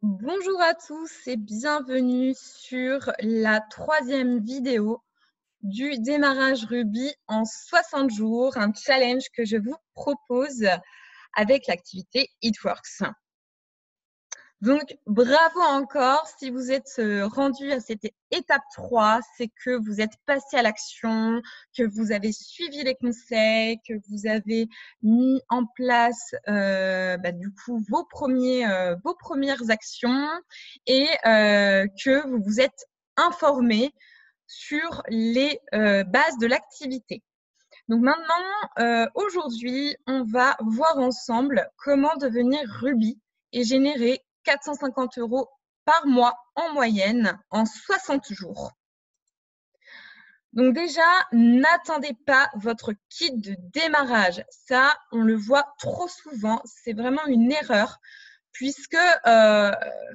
Bonjour à tous et bienvenue sur la troisième vidéo du démarrage Ruby en 60 jours, un challenge que je vous propose avec l'activité It Works. Donc, bravo encore. Si vous êtes rendu à cette étape 3, c'est que vous êtes passé à l'action, que vous avez suivi les conseils, que vous avez mis en place du coup vos premières actions et que vous vous êtes informé sur les bases de l'activité. Donc maintenant, aujourd'hui, on va voir ensemble comment devenir Ruby et générer 450 € par mois en moyenne en 60 jours. Donc déjà, n'attendez pas votre kit de démarrage. Ça, on le voit trop souvent. C'est vraiment une erreur puisque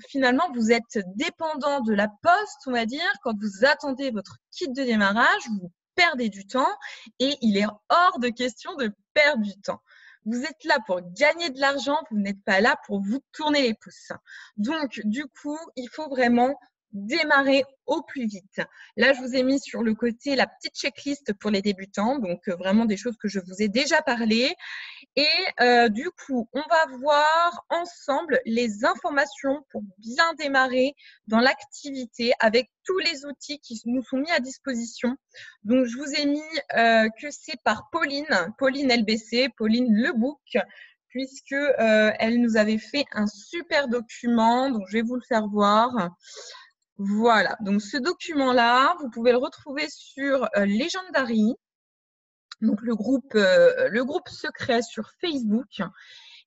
finalement, vous êtes dépendant de la poste, on va dire. Quand vous attendez votre kit de démarrage, vous perdez du temps et il est hors de question de perdre du temps. Vous êtes là pour gagner de l'argent, vous n'êtes pas là pour vous tourner les pouces. Donc, du coup, il faut vraiment démarrer au plus vite. Là, je vous ai mis sur le côté la petite checklist pour les débutants, donc vraiment des choses que je vous ai déjà parlé. Et du coup, on va voir ensemble les informations pour bien démarrer dans l'activité avec tous les outils qui nous sont mis à disposition. Donc, je vous ai mis que c'est par Pauline LBC, Pauline Lebook, puisque elle nous avait fait un super document, donc je vais vous le faire voir. Voilà, donc ce document-là, vous pouvez le retrouver sur Legendary, donc le groupe secret sur Facebook.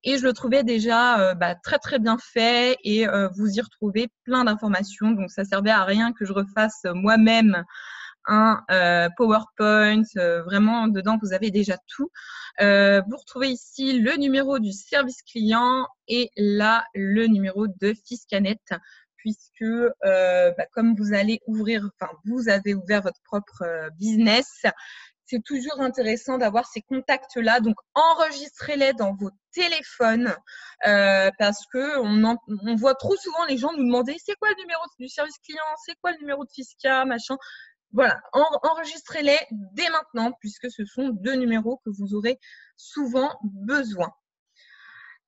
Et je le trouvais déjà très très bien fait et vous y retrouvez plein d'informations. Donc ça servait à rien que je refasse moi-même un PowerPoint. Vraiment, dedans, vous avez déjà tout. Vous retrouvez ici le numéro du service client et là, le numéro de Fiscanet, puisque comme vous avez ouvert votre propre business, c'est toujours intéressant d'avoir ces contacts-là. Donc, enregistrez-les dans vos téléphones parce que on voit trop souvent les gens nous demander c'est quoi le numéro du service client, c'est quoi le numéro de Fisca, machin. Voilà, enregistrez-les dès maintenant puisque ce sont deux numéros que vous aurez souvent besoin.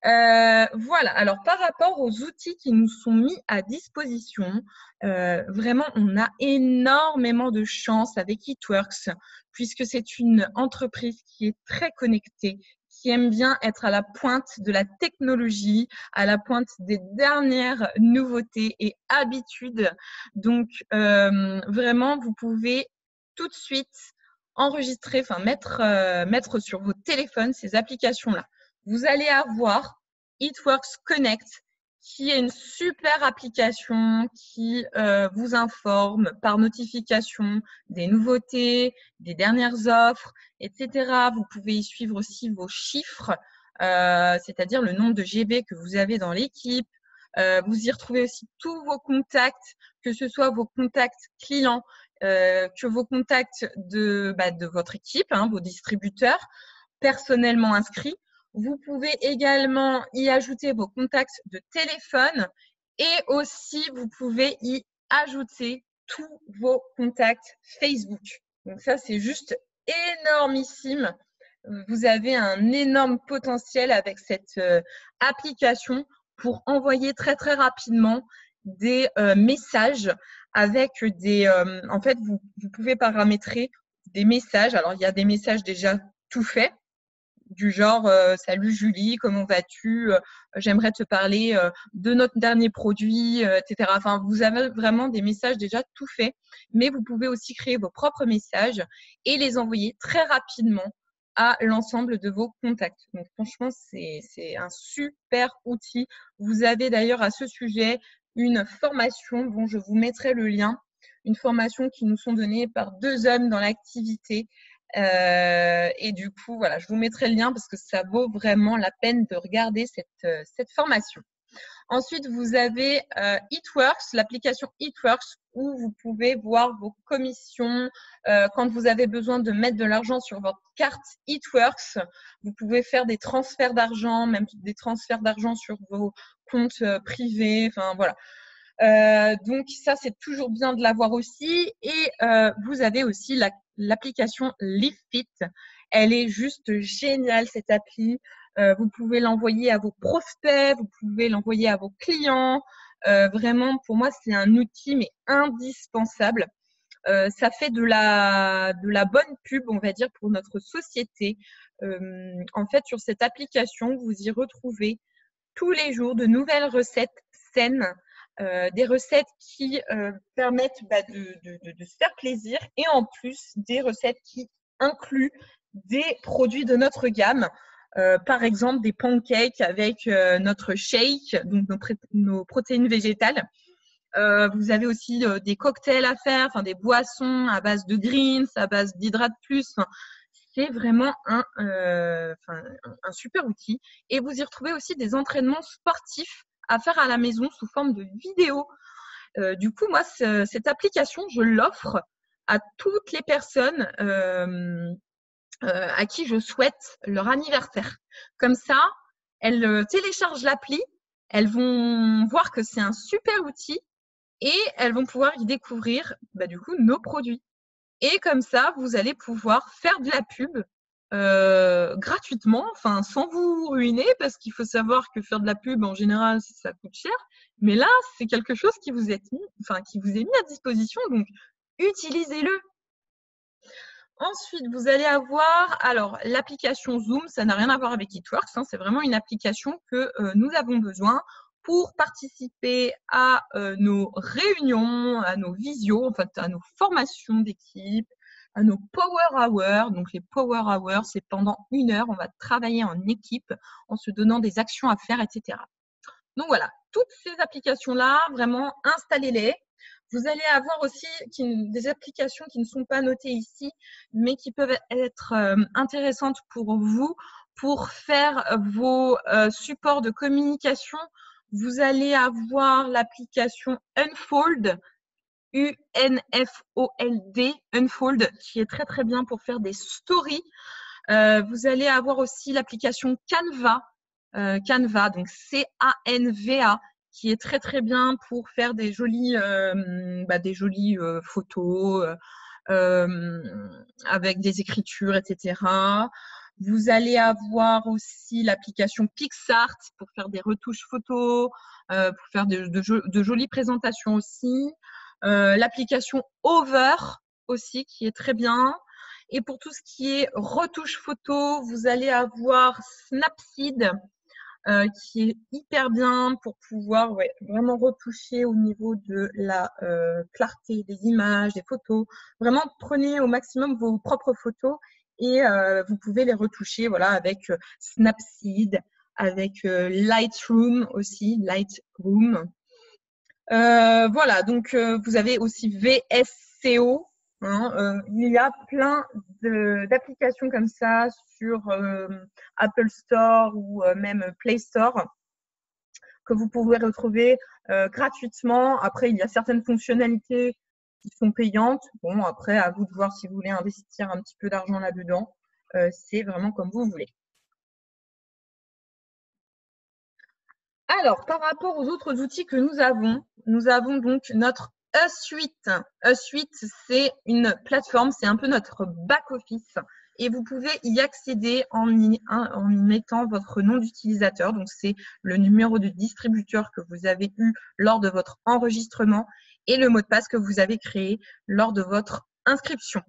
Voilà, alors par rapport aux outils qui nous sont mis à disposition, vraiment, on a énormément de chance avec It Works, puisque c'est une entreprise qui est très connectée, qui aime bien être à la pointe de la technologie, à la pointe des dernières nouveautés et habitudes. Donc, vraiment, vous pouvez tout de suite enregistrer, mettre sur vos téléphones ces applications-là. Vous allez avoir It Works Connect, qui est une super application qui vous informe par notification des nouveautés, des dernières offres, etc. Vous pouvez y suivre aussi vos chiffres, c'est-à-dire le nombre de GB que vous avez dans l'équipe. Vous y retrouvez aussi tous vos contacts, que ce soit vos contacts clients, que vos contacts de votre équipe, vos distributeurs personnellement inscrits. Vous pouvez également y ajouter vos contacts de téléphone et aussi vous pouvez y ajouter tous vos contacts Facebook. Donc ça, c'est juste énormissime. Vous avez un énorme potentiel avec cette application pour envoyer très très rapidement des messages avec des… en fait, vous pouvez paramétrer des messages. Alors, il y a des messages déjà tout faits, du genre salut Julie, comment vas-tu, j'aimerais te parler de notre dernier produit, etc. Enfin, vous avez vraiment des messages déjà tout faits, mais vous pouvez aussi créer vos propres messages et les envoyer très rapidement à l'ensemble de vos contacts. Donc franchement, c'est un super outil. Vous avez d'ailleurs à ce sujet une formation dont je vous mettrai le lien, une formation qui nous sont données par 2 hommes dans l'activité. Et du coup, voilà, je vous mettrai le lien parce que ça vaut vraiment la peine de regarder cette formation. Ensuite, vous avez Eatworks, l'application Eatworks, où vous pouvez voir vos commissions. Quand vous avez besoin de mettre de l'argent sur votre carte Eatworks, vous pouvez faire des transferts d'argent, même des transferts d'argent sur vos comptes privés. Enfin, voilà. Donc, ça, c'est toujours bien de l'avoir aussi. Et vous avez aussi l'application LiveFit. Elle est juste géniale, cette appli. Vous pouvez l'envoyer à vos prospects, vous pouvez l'envoyer à vos clients. Vraiment, pour moi, c'est un outil mais indispensable. Ça fait de la bonne pub, on va dire, pour notre société. En fait, sur cette application, vous y retrouvez tous les jours de nouvelles recettes saines, des recettes qui permettent de se faire plaisir et en plus des recettes qui incluent des produits de notre gamme. Par exemple, des pancakes avec notre shake, donc nos protéines végétales. Vous avez aussi des cocktails à faire, enfin des boissons à base de greens, à base d'hydrate plus. Enfin, c'est vraiment un super outil. Et vous y retrouvez aussi des entraînements sportifs à faire à la maison sous forme de vidéo. Du coup, moi, cette application, je l'offre à toutes les personnes à qui je souhaite leur anniversaire. Comme ça, elles téléchargent l'appli, elles vont voir que c'est un super outil et elles vont pouvoir y découvrir du coup nos produits. Et comme ça, vous allez pouvoir faire de la pub gratuitement, enfin sans vous ruiner, parce qu'il faut savoir que faire de la pub en général, ça coûte cher. Mais là, c'est quelque chose qui vous est mis à disposition, donc utilisez-le. Ensuite, vous allez avoir l'application Zoom. Ça n'a rien à voir avec Eatworks, hein, c'est vraiment une application que nous avons besoin pour participer à nos réunions, à nos visios, en fait, à nos formations d'équipe, à nos Power Hours. Donc, les Power Hours, c'est pendant 1 heure, on va travailler en équipe en se donnant des actions à faire, etc. Donc, voilà, toutes ces applications-là, vraiment, installez-les. Vous allez avoir aussi des applications qui ne sont pas notées ici, mais qui peuvent être intéressantes pour vous pour faire vos supports de communication. Vous allez avoir l'application Unfold, U-N-F-O-L-D, Unfold, qui est très très bien pour faire des stories. Vous allez avoir aussi l'application Canva, donc C-A-N-V-A, qui est très très bien pour faire des jolies photos avec des écritures, etc. Vous allez avoir aussi l'application PixArt pour faire des retouches photos, pour faire de jolies présentations aussi. L'application Over aussi, qui est très bien. Et pour tout ce qui est retouche photo, vous allez avoir Snapseed, qui est hyper bien pour pouvoir vraiment retoucher au niveau de la clarté des images, des photos. Vraiment, prenez au maximum vos propres photos et vous pouvez les retoucher avec Snapseed, avec Lightroom aussi, Lightroom. Voilà, donc vous avez aussi VSCO. Il y a plein d'applications comme ça sur Apple Store ou même Play Store que vous pouvez retrouver gratuitement. Après, il y a certaines fonctionnalités qui sont payantes. Bon, après, à vous de voir si vous voulez investir un petit peu d'argent là-dedans. C'est vraiment comme vous voulez. Alors, par rapport aux autres outils que nous avons donc notre eSuite. eSuite, c'est une plateforme, c'est un peu notre back-office et vous pouvez y accéder en y mettant votre nom d'utilisateur. Donc, c'est le numéro de distributeur que vous avez eu lors de votre enregistrement et le mot de passe que vous avez créé lors de votre inscription.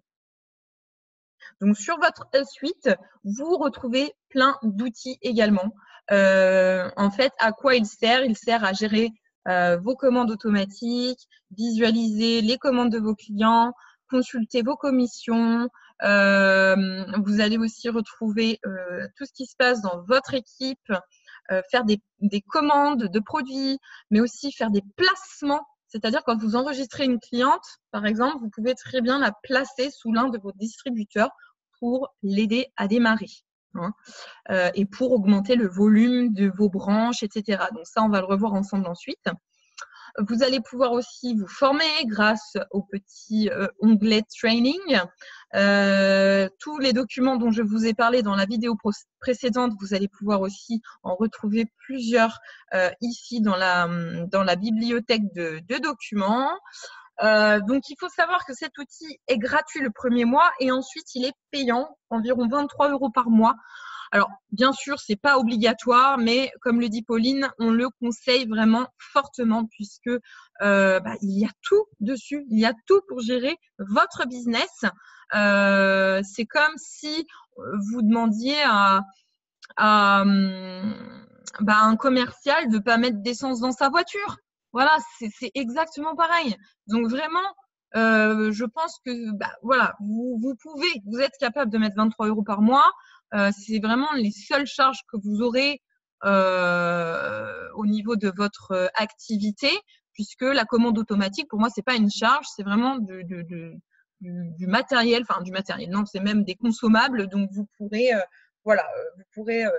Donc, sur votre eSuite, vous retrouvez plein d'outils également. En fait, à quoi il sert? Il sert à gérer vos commandes automatiques, visualiser les commandes de vos clients, consulter vos commissions. Vous allez aussi retrouver tout ce qui se passe dans votre équipe, faire des commandes de produits, mais aussi faire des placements. C'est-à-dire quand vous enregistrez une cliente, par exemple, vous pouvez très bien la placer sous l'un de vos distributeurs pour l'aider à démarrer. hein, et pour augmenter le volume de vos branches, etc. Donc ça, on va le revoir ensemble ensuite. Vous allez pouvoir aussi vous former grâce au petit onglet Training. Tous les documents dont je vous ai parlé dans la vidéo précédente, vous allez pouvoir aussi en retrouver plusieurs ici dans la bibliothèque de documents. Donc, il faut savoir que cet outil est gratuit le premier mois et ensuite, il est payant, environ 23 € par mois. Alors, bien sûr, ce n'est pas obligatoire, mais comme le dit Pauline, on le conseille vraiment fortement puisque il y a tout dessus, il y a tout pour gérer votre business. C'est comme si vous demandiez à un commercial de ne pas mettre d'essence dans sa voiture. Voilà, c'est exactement pareil. Donc, vraiment, je pense que voilà, vous êtes capable de mettre 23 € par mois. C'est vraiment les seules charges que vous aurez au niveau de votre activité, puisque la commande automatique, pour moi, c'est pas une charge, c'est vraiment du matériel, enfin du matériel, non, c'est même des consommables, donc vous pourrez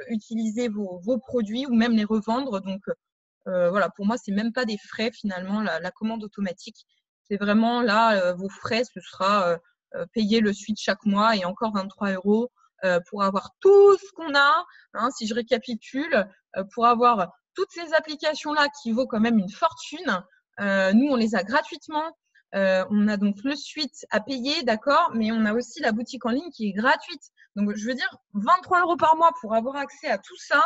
utiliser vos produits ou même les revendre. Donc voilà, pour moi, c'est même pas des frais finalement, la commande automatique. C'est vraiment là, vos frais, ce sera payer le suite chaque mois et encore 23 € pour avoir tout ce qu'on a. Hein, si je récapitule, pour avoir toutes ces applications-là qui vaut quand même une fortune, nous, on les a gratuitement. On a donc le suite à payer, d'accord, mais on a aussi la boutique en ligne qui est gratuite. Donc, je veux dire, 23 € par mois pour avoir accès à tout ça.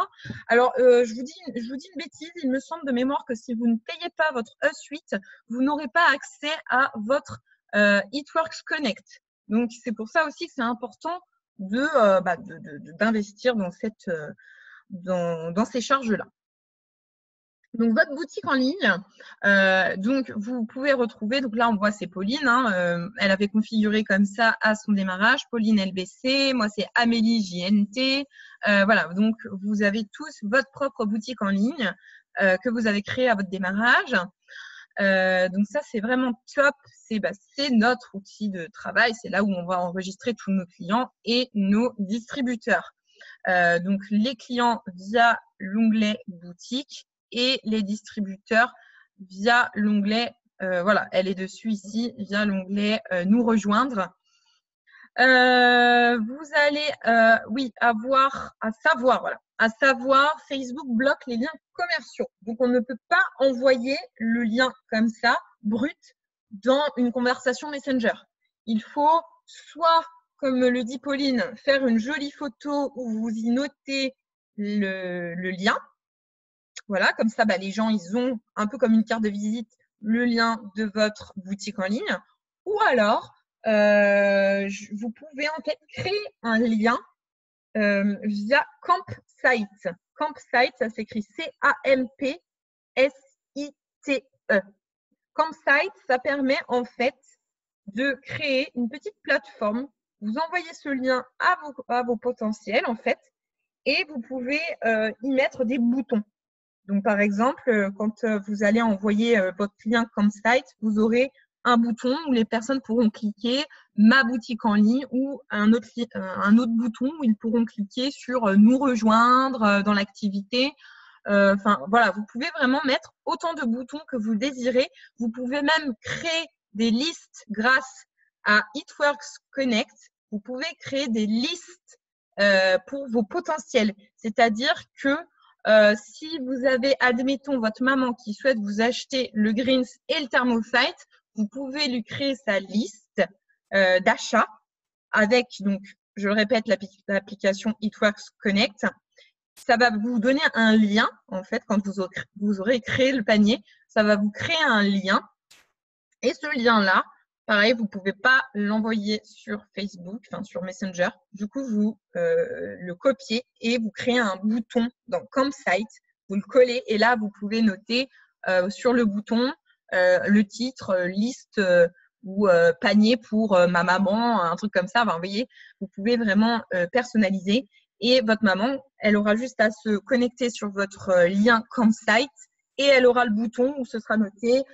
Alors, je vous dis une bêtise. Il me semble de mémoire que si vous ne payez pas votre E-Suite, vous n'aurez pas accès à votre It Works Connect. Donc, c'est pour ça aussi que c'est important d'investir dans ces charges-là. Donc, votre boutique en ligne, donc vous pouvez retrouver, donc là on voit c'est Pauline, hein, elle avait configuré comme ça à son démarrage, Pauline LBC, moi c'est Amélie JNT, voilà, donc vous avez tous votre propre boutique en ligne que vous avez créée à votre démarrage. Donc ça c'est vraiment top, c'est notre outil de travail, c'est là où on va enregistrer tous nos clients et nos distributeurs. Donc les clients via l'onglet boutique et les distributeurs via l'onglet, voilà, elle est dessus ici, via l'onglet nous rejoindre. Vous allez, avoir à savoir, Facebook bloque les liens commerciaux. Donc, on ne peut pas envoyer le lien comme ça, brut, dans une conversation Messenger. Il faut soit, comme le dit Pauline, faire une jolie photo où vous y notez le lien. Voilà, comme ça, les gens, ils ont un peu comme une carte de visite le lien de votre boutique en ligne. Ou alors, vous pouvez en fait créer un lien via Campsite. Campsite, ça s'écrit Campsite. Campsite, ça permet en fait de créer une petite plateforme. Vous envoyez ce lien à vos potentiels en fait et vous pouvez y mettre des boutons. Donc, par exemple, quand vous allez envoyer votre lien Campsite, vous aurez un bouton où les personnes pourront cliquer ma boutique en ligne ou un autre bouton où ils pourront cliquer sur nous rejoindre dans l'activité. Enfin, voilà, vous pouvez vraiment mettre autant de boutons que vous désirez. Vous pouvez même créer des listes grâce à It Works Connect. Vous pouvez créer des listes pour vos potentiels. C'est-à-dire que si vous avez, admettons, votre maman qui souhaite vous acheter le Greens et le Thermosite, vous pouvez lui créer sa liste d'achat avec, donc, je le répète, l'application It Works Connect. Ça va vous donner un lien, en fait, quand vous aurez créé le panier, ça va vous créer un lien. Et ce lien-là, pareil, vous ne pouvez pas l'envoyer sur Facebook, enfin sur Messenger. Du coup, vous le copiez et vous créez un bouton dans Campsite. Vous le collez et là, vous pouvez noter sur le bouton le titre, liste ou panier pour ma maman, un truc comme ça. Vous voyez, vous pouvez vraiment personnaliser. Et votre maman, elle aura juste à se connecter sur votre lien Campsite et elle aura le bouton où ce sera noté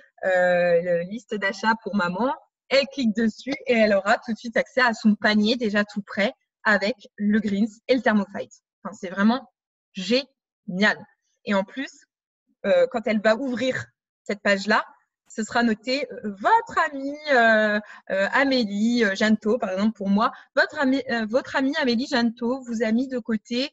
liste d'achat pour maman. Elle clique dessus et elle aura tout de suite accès à son panier déjà tout prêt avec le Greens et le Thermofite. Enfin, c'est vraiment génial. Et en plus, quand elle va ouvrir cette page-là, ce sera noté votre amie Amélie Janto, par exemple pour moi, votre amie Amélie Janto vous a mis de côté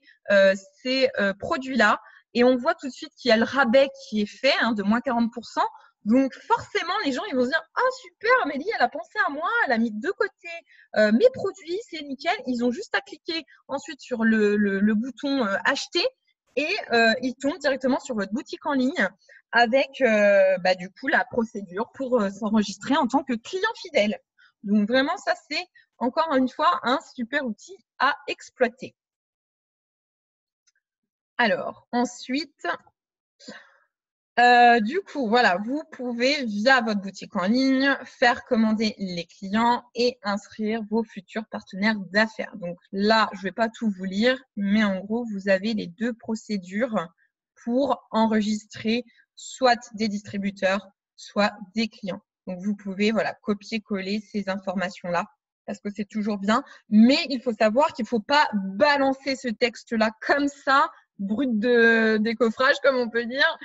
ces produits-là et on voit tout de suite qu'il y a le rabais qui est fait de moins 40%. Donc forcément, les gens ils vont se dire « Ah super, Amélie, elle a pensé à moi, elle a mis de côté mes produits, c'est nickel. » Ils ont juste à cliquer ensuite sur le bouton « Acheter » et ils tombent directement sur votre boutique en ligne avec du coup la procédure pour s'enregistrer en tant que client fidèle. Donc vraiment, ça c'est encore une fois un super outil à exploiter. Alors ensuite, du coup, voilà, vous pouvez via votre boutique en ligne faire commander les clients et inscrire vos futurs partenaires d'affaires. Donc là, je ne vais pas tout vous lire, mais en gros, vous avez les deux procédures pour enregistrer soit des distributeurs, soit des clients. Donc vous pouvez voilà, copier-coller ces informations-là parce que c'est toujours bien. Mais il faut savoir qu'il ne faut pas balancer ce texte-là comme ça brut de décoffrage, comme on peut dire.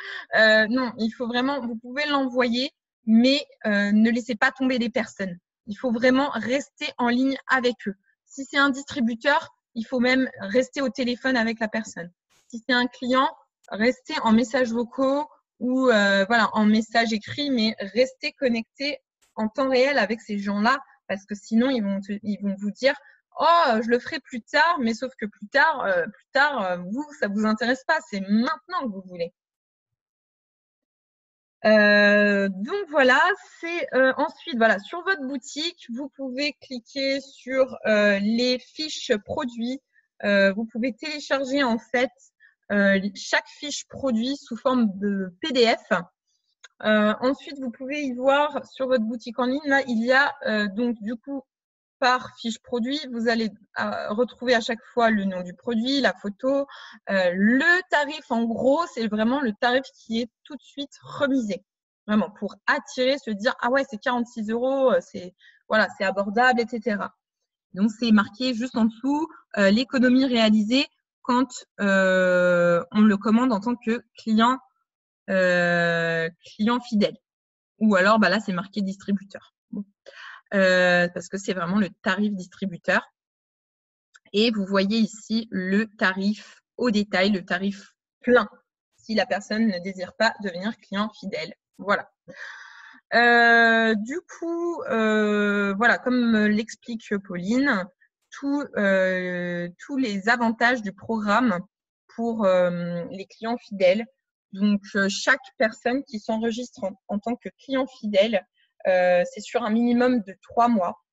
Non, il faut vraiment, vous pouvez l'envoyer, mais ne laissez pas tomber les personnes. Il faut vraiment rester en ligne avec eux. Si c'est un distributeur, il faut même rester au téléphone avec la personne. Si c'est un client, restez en messages vocaux ou voilà, en message écrit, mais restez connecté en temps réel avec ces gens-là parce que sinon, ils vont vous dire oh, je le ferai plus tard, mais sauf que plus tard, vous, ça vous intéresse pas. C'est maintenant que vous voulez. Donc voilà, c'est ensuite voilà sur votre boutique, vous pouvez cliquer sur les fiches produits. Vous pouvez télécharger en fait chaque fiche produit sous forme de PDF. Ensuite, vous pouvez y voir sur votre boutique en ligne. Là, il y a donc du coup par fiche produit, vous allez retrouver à chaque fois le nom du produit, la photo, le tarif. En gros, c'est vraiment le tarif qui est tout de suite remisé. Vraiment, pour attirer, se dire, ah ouais, c'est 46 €, voilà, c'est abordable, etc. Donc, c'est marqué juste en dessous l'économie réalisée quand on le commande en tant que client fidèle. Ou alors, là, c'est marqué distributeur. Bon. Parce que c'est vraiment le tarif distributeur. Et vous voyez ici le tarif au détail, le tarif plein, si la personne ne désire pas devenir client fidèle. Voilà. Du coup, voilà, comme l'explique Pauline, tous les avantages du programme pour les clients fidèles. Donc, chaque personne qui s'enregistre en tant que client fidèle, c'est sur un minimum de 3 mois.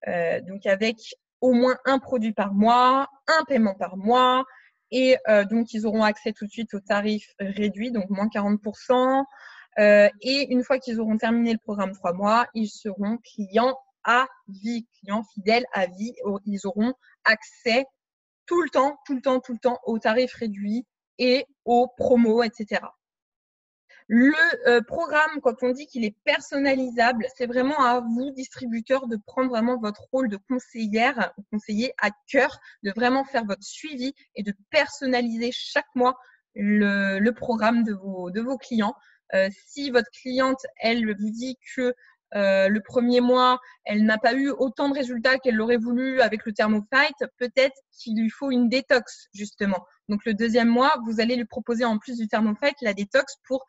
Donc, avec au moins un produit par mois, un paiement par mois. Et donc, ils auront accès tout de suite au tarif réduit, donc moins 40%. Et une fois qu'ils auront terminé le programme 3 mois, ils seront clients à vie, clients fidèles à vie. Ils auront accès tout le temps aux tarifs réduits et aux promos, etc. Le programme, quand on dit qu'il est personnalisable, c'est vraiment à vous, distributeurs, de prendre vraiment votre rôle de conseiller à cœur, de vraiment faire votre suivi et de personnaliser chaque mois le programme de vos clients. Si votre cliente, elle vous dit que le premier mois, elle n'a pas eu autant de résultats qu'elle l'aurait voulu avec le Thermofite, peut-être qu'il lui faut une détox, justement. Donc, le deuxième mois, vous allez lui proposer en plus du Thermofite la détox pour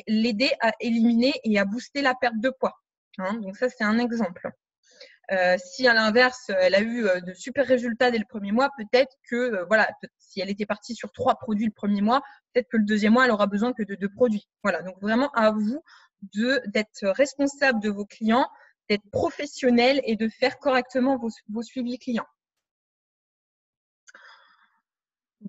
l'aider à éliminer et à booster la perte de poids. Donc, ça, c'est un exemple. Si à l'inverse, elle a eu de super résultats dès le premier mois, peut-être que voilà, si elle était partie sur 3 produits le premier mois, peut-être que le deuxième mois, elle aura besoin que de 2 produits. Voilà, donc vraiment à vous d'être responsable de vos clients, d'être professionnel et de faire correctement vos suivis clients.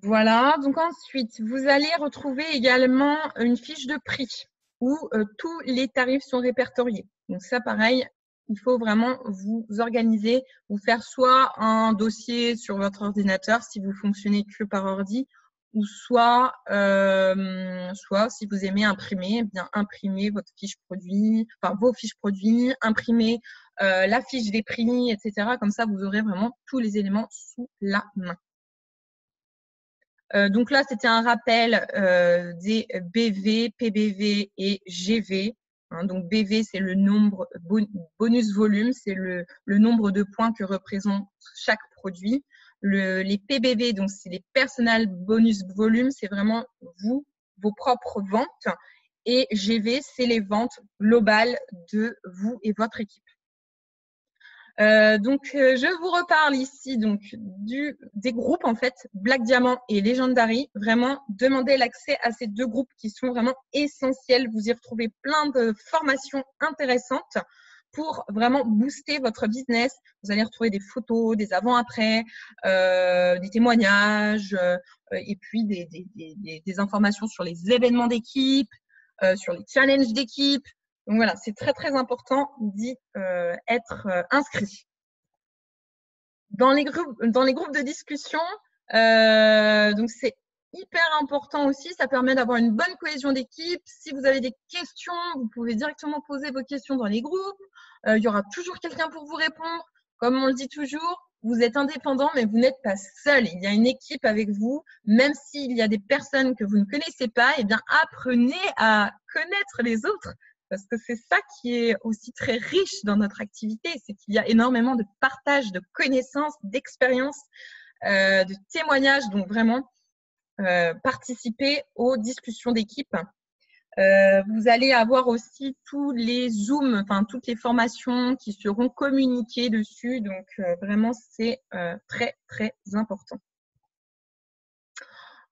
Voilà, donc ensuite, vous allez retrouver également une fiche de prix où tous les tarifs sont répertoriés. Donc ça, pareil, il faut vraiment vous organiser, vous faire soit un dossier sur votre ordinateur si vous fonctionnez que par ordi, ou soit si vous aimez imprimer, eh bien imprimer votre fiche produit, enfin vos fiches produits, imprimer la fiche des prix, etc. Comme ça, vous aurez vraiment tous les éléments sous la main. Donc là, c'était un rappel des BV, PBV et GV. Hein, donc BV, c'est le nombre bonus volume, c'est le nombre de points que représente chaque produit. Les PBV, donc c'est les personal bonus volume, c'est vraiment vous, vos propres ventes. Et GV, c'est les ventes globales de vous et votre équipe. Je vous reparle ici donc des groupes en fait, Black Diamond et Legendary. Vraiment, demandez l'accès à ces deux groupes qui sont vraiment essentiels. Vous y retrouvez plein de formations intéressantes pour vraiment booster votre business. Vous allez retrouver des photos, des avant-après, des témoignages et puis des informations sur les événements d'équipe, sur les challenges d'équipe. Donc voilà, c'est très, très important d'y être inscrit. Dans les groupes de discussion, donc c'est hyper important aussi. Ça permet d'avoir une bonne cohésion d'équipe. Si vous avez des questions, vous pouvez directement poser vos questions dans les groupes. Il y aura toujours quelqu'un pour vous répondre. Comme on le dit toujours, vous êtes indépendant, mais vous n'êtes pas seul. Il y a une équipe avec vous. Même s'il y a des personnes que vous ne connaissez pas, eh bien, apprenez à connaître les autres. Parce que c'est ça qui est aussi très riche dans notre activité, c'est qu'il y a énormément de partage de connaissances, d'expériences, de témoignages. Donc vraiment, participer aux discussions d'équipe. Vous allez avoir aussi tous les Zooms, enfin toutes les formations qui seront communiquées dessus. Donc vraiment, c'est très, très important.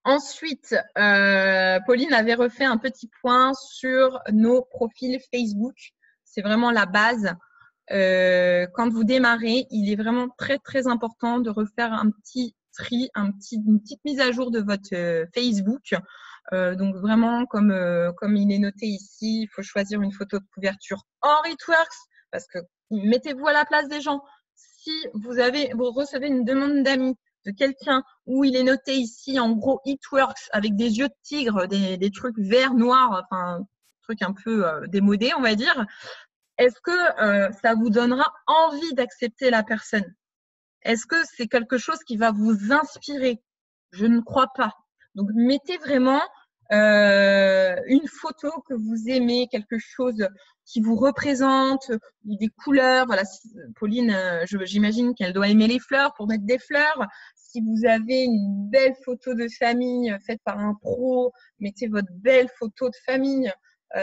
Ensuite, Pauline avait refait un petit point sur nos profils Facebook. C'est vraiment la base. Quand vous démarrez, il est vraiment très, très important de refaire un petit tri, une petite mise à jour de votre Facebook. Donc vraiment, comme il est noté ici, il faut choisir une photo de couverture hors It-Works parce que mettez-vous à la place des gens. Si vous recevez une demande d'amis de quelqu'un où il est noté ici en gros It-Works avec des yeux de tigre, des trucs verts, noirs, enfin trucs un peu démodés, on va dire. Est-ce que ça vous donnera envie d'accepter la personne? Est-ce que c'est quelque chose qui va vous inspirer? Je ne crois pas. Donc, mettez vraiment une photo que vous aimez, quelque chose qui vous représente, des couleurs. Voilà, Pauline, j'imagine qu'elle doit aimer les fleurs pour mettre des fleurs. Si vous avez une belle photo de famille faite par un pro, mettez votre belle photo de famille.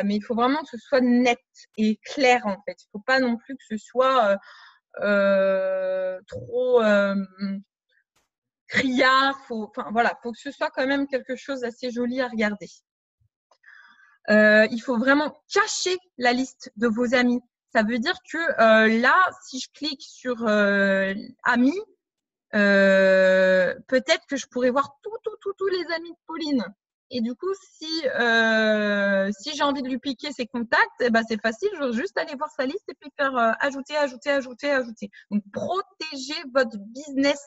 Mais il faut vraiment que ce soit net et clair en fait. Il ne faut pas non plus que ce soit trop criard. Enfin voilà, faut que ce soit quand même quelque chose d'assez joli à regarder. Il faut vraiment cacher la liste de vos amis. Ça veut dire que là, si je clique sur amis, peut-être que je pourrais voir tous les amis de Pauline. Et du coup, si j'ai envie de lui piquer ses contacts, eh ben, c'est facile, je veux juste aller voir sa liste et puis faire ajouter. Donc, protégez votre business,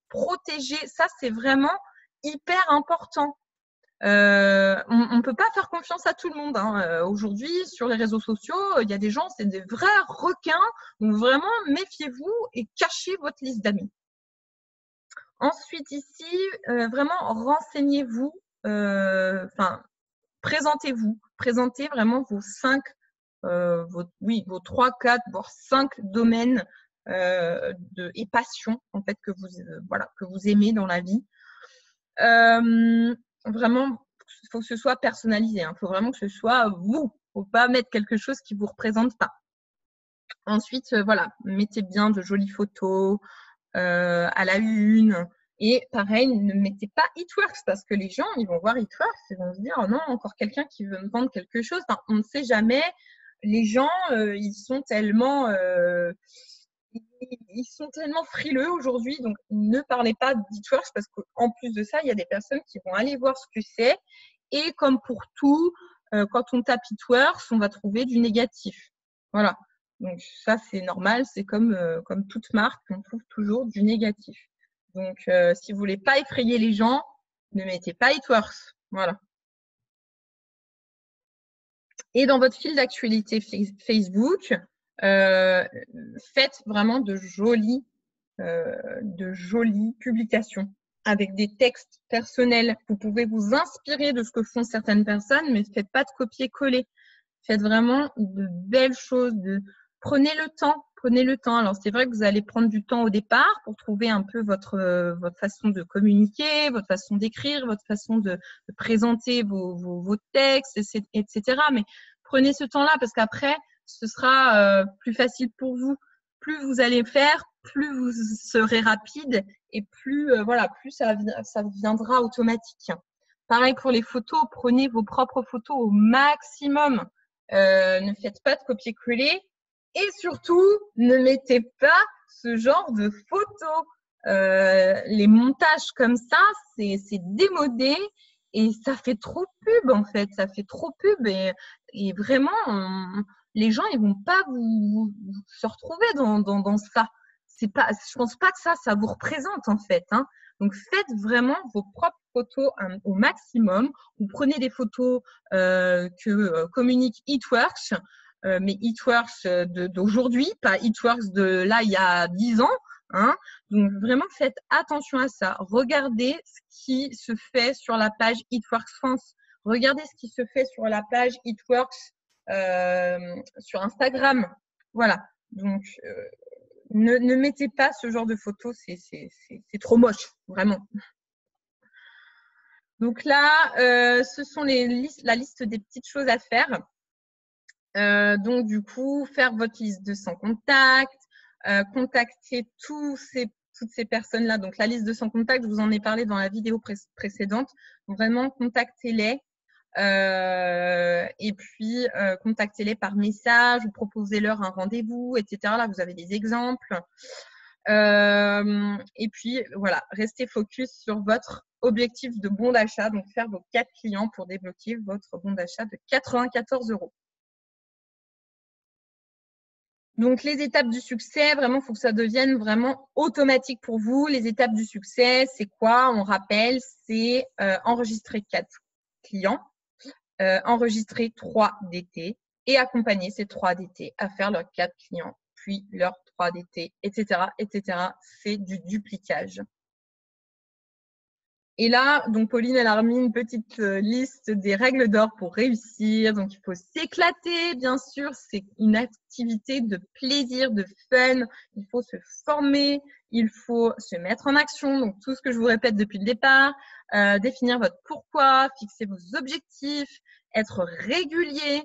protégez, ça c'est vraiment hyper important. On ne peut pas faire confiance à tout le monde. Hein. Aujourd'hui, sur les réseaux sociaux, il y a des gens, c'est des vrais requins. Donc, vraiment, méfiez-vous et cachez votre liste d'amis. Ensuite, ici, vraiment, renseignez-vous, présentez-vous. Présentez vraiment vos 3, 4, voire 5 domaines et passions, en fait, que vous aimez dans la vie. Vraiment, il faut que ce soit personnalisé. Il faut vraiment que ce soit vous. Il ne faut pas mettre quelque chose qui ne vous représente pas. Ensuite, mettez bien de jolies photos à la une. Et pareil, ne mettez pas It-Works parce que les gens, ils vont voir It-Works et vont se dire oh non, encore quelqu'un qui veut me vendre quelque chose. Enfin, on ne sait jamais. Les gens, ils sont tellement frileux aujourd'hui. Donc, ne parlez pas d'It-Works parce qu'en plus de ça, il y a des personnes qui vont aller voir ce que c'est. Et comme pour tout, quand on tape It-Works, on va trouver du négatif. Voilà. Donc, ça, c'est normal. C'est comme toute marque, on trouve toujours du négatif. Donc, si vous ne voulez pas effrayer les gens, ne mettez pas It-Works. Voilà. Et dans votre fil d'actualité Facebook, faites vraiment de jolies publications avec des textes personnels. Vous pouvez vous inspirer de ce que font certaines personnes, mais faites pas de copier-coller. Faites vraiment de belles choses. Prenez le temps. Prenez le temps. Alors, c'est vrai que vous allez prendre du temps au départ pour trouver un peu votre façon de communiquer, votre façon d'écrire, votre façon de présenter vos textes, etc. Mais prenez ce temps-là parce qu'après, ce sera plus facile pour vous. Plus vous allez faire, plus vous serez rapide et plus ça viendra automatique. Pareil pour les photos, prenez vos propres photos au maximum. Ne faites pas de copier-coller et surtout, ne mettez pas ce genre de photos. Les montages comme ça, c'est démodé et ça fait trop pub en fait. Ça fait trop pub et vraiment, les gens ils vont pas se retrouver dans ça. Je pense pas que ça vous représente en fait. Hein. Donc faites vraiment vos propres photos au maximum. Vous prenez des photos que communique It-Works, mais It-Works d'aujourd'hui, pas It-Works de là il y a 10 ans. Hein. Donc vraiment faites attention à ça. Regardez ce qui se fait sur la page It-Works France. Regardez ce qui se fait sur la page It-Works sur Instagram. Voilà. Donc ne mettez pas ce genre de photos, c'est trop moche, vraiment. Donc là, ce sont la liste des petites choses à faire. Donc du coup, faire votre liste de 100 contacts, contacter toutes ces personnes-là. Donc la liste de 100 contacts, je vous en ai parlé dans la vidéo précédente. Donc vraiment, contactez-les. Et puis, contactez-les par message, proposez-leur un rendez-vous, etc. Là, vous avez des exemples. Et puis, voilà, restez focus sur votre objectif de bon d'achat. Donc, faire vos 4 clients pour débloquer votre bon d'achat de 94 €. Donc, les étapes du succès, vraiment, il faut que ça devienne vraiment automatique pour vous. Les étapes du succès, c'est quoi? On rappelle, c'est enregistrer 4 clients, enregistrer 3 DT et accompagner ces 3 DT à faire leurs 4 clients, puis leurs 3 DT, etc., etc. C'est du duplicage. Et là, donc Pauline, elle a remis une petite liste des règles d'or pour réussir. Donc, il faut s'éclater, bien sûr. C'est une activité de plaisir, de fun. Il faut se former, il faut se mettre en action. Donc, tout ce que je vous répète depuis le départ, définir votre pourquoi, fixer vos objectifs, être régulier,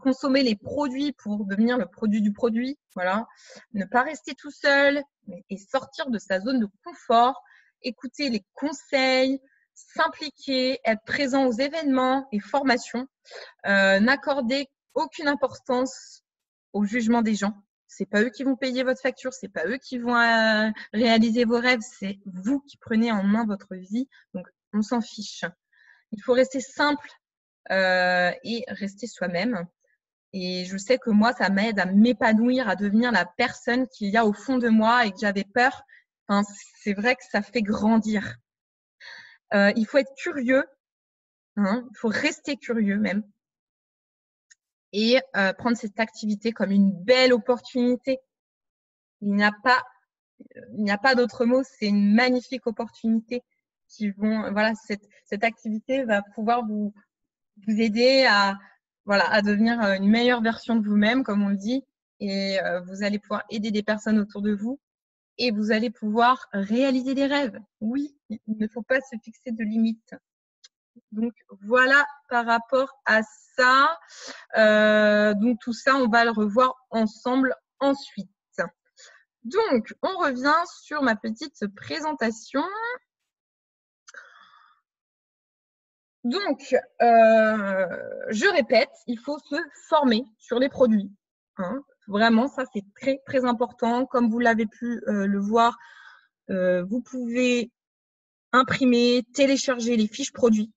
consommer les produits pour devenir le produit du produit. Voilà. Ne pas rester tout seul et sortir de sa zone de confort. Écouter les conseils, s'impliquer, être présent aux événements et formations, n'accorder aucune importance au jugement des gens. C'est pas eux qui vont payer votre facture, c'est pas eux qui vont réaliser vos rêves, c'est vous qui prenez en main votre vie. Donc, on s'en fiche. Il faut rester simple et rester soi-même. Et je sais que moi, ça m'aide à m'épanouir, à devenir la personne qu'il y a au fond de moi et que j'avais peur. Enfin, c'est vrai que ça fait grandir. Il faut être curieux, hein, il faut rester curieux même et prendre cette activité comme une belle opportunité. Il n'y a pas d'autre mot, c'est une magnifique opportunité voilà, cette activité va pouvoir vous aider à devenir une meilleure version de vous-même, comme on le dit, et vous allez pouvoir aider des personnes autour de vous. Et vous allez pouvoir réaliser des rêves. Oui, il ne faut pas se fixer de limites. Donc, voilà par rapport à ça. Donc, tout ça, on va le revoir ensemble ensuite. Donc, on revient sur ma petite présentation. Donc, je répète, il faut se former sur les produits. Hein. Vraiment, ça, c'est très, très important. Comme vous l'avez pu le voir, vous pouvez imprimer, télécharger les fiches produits.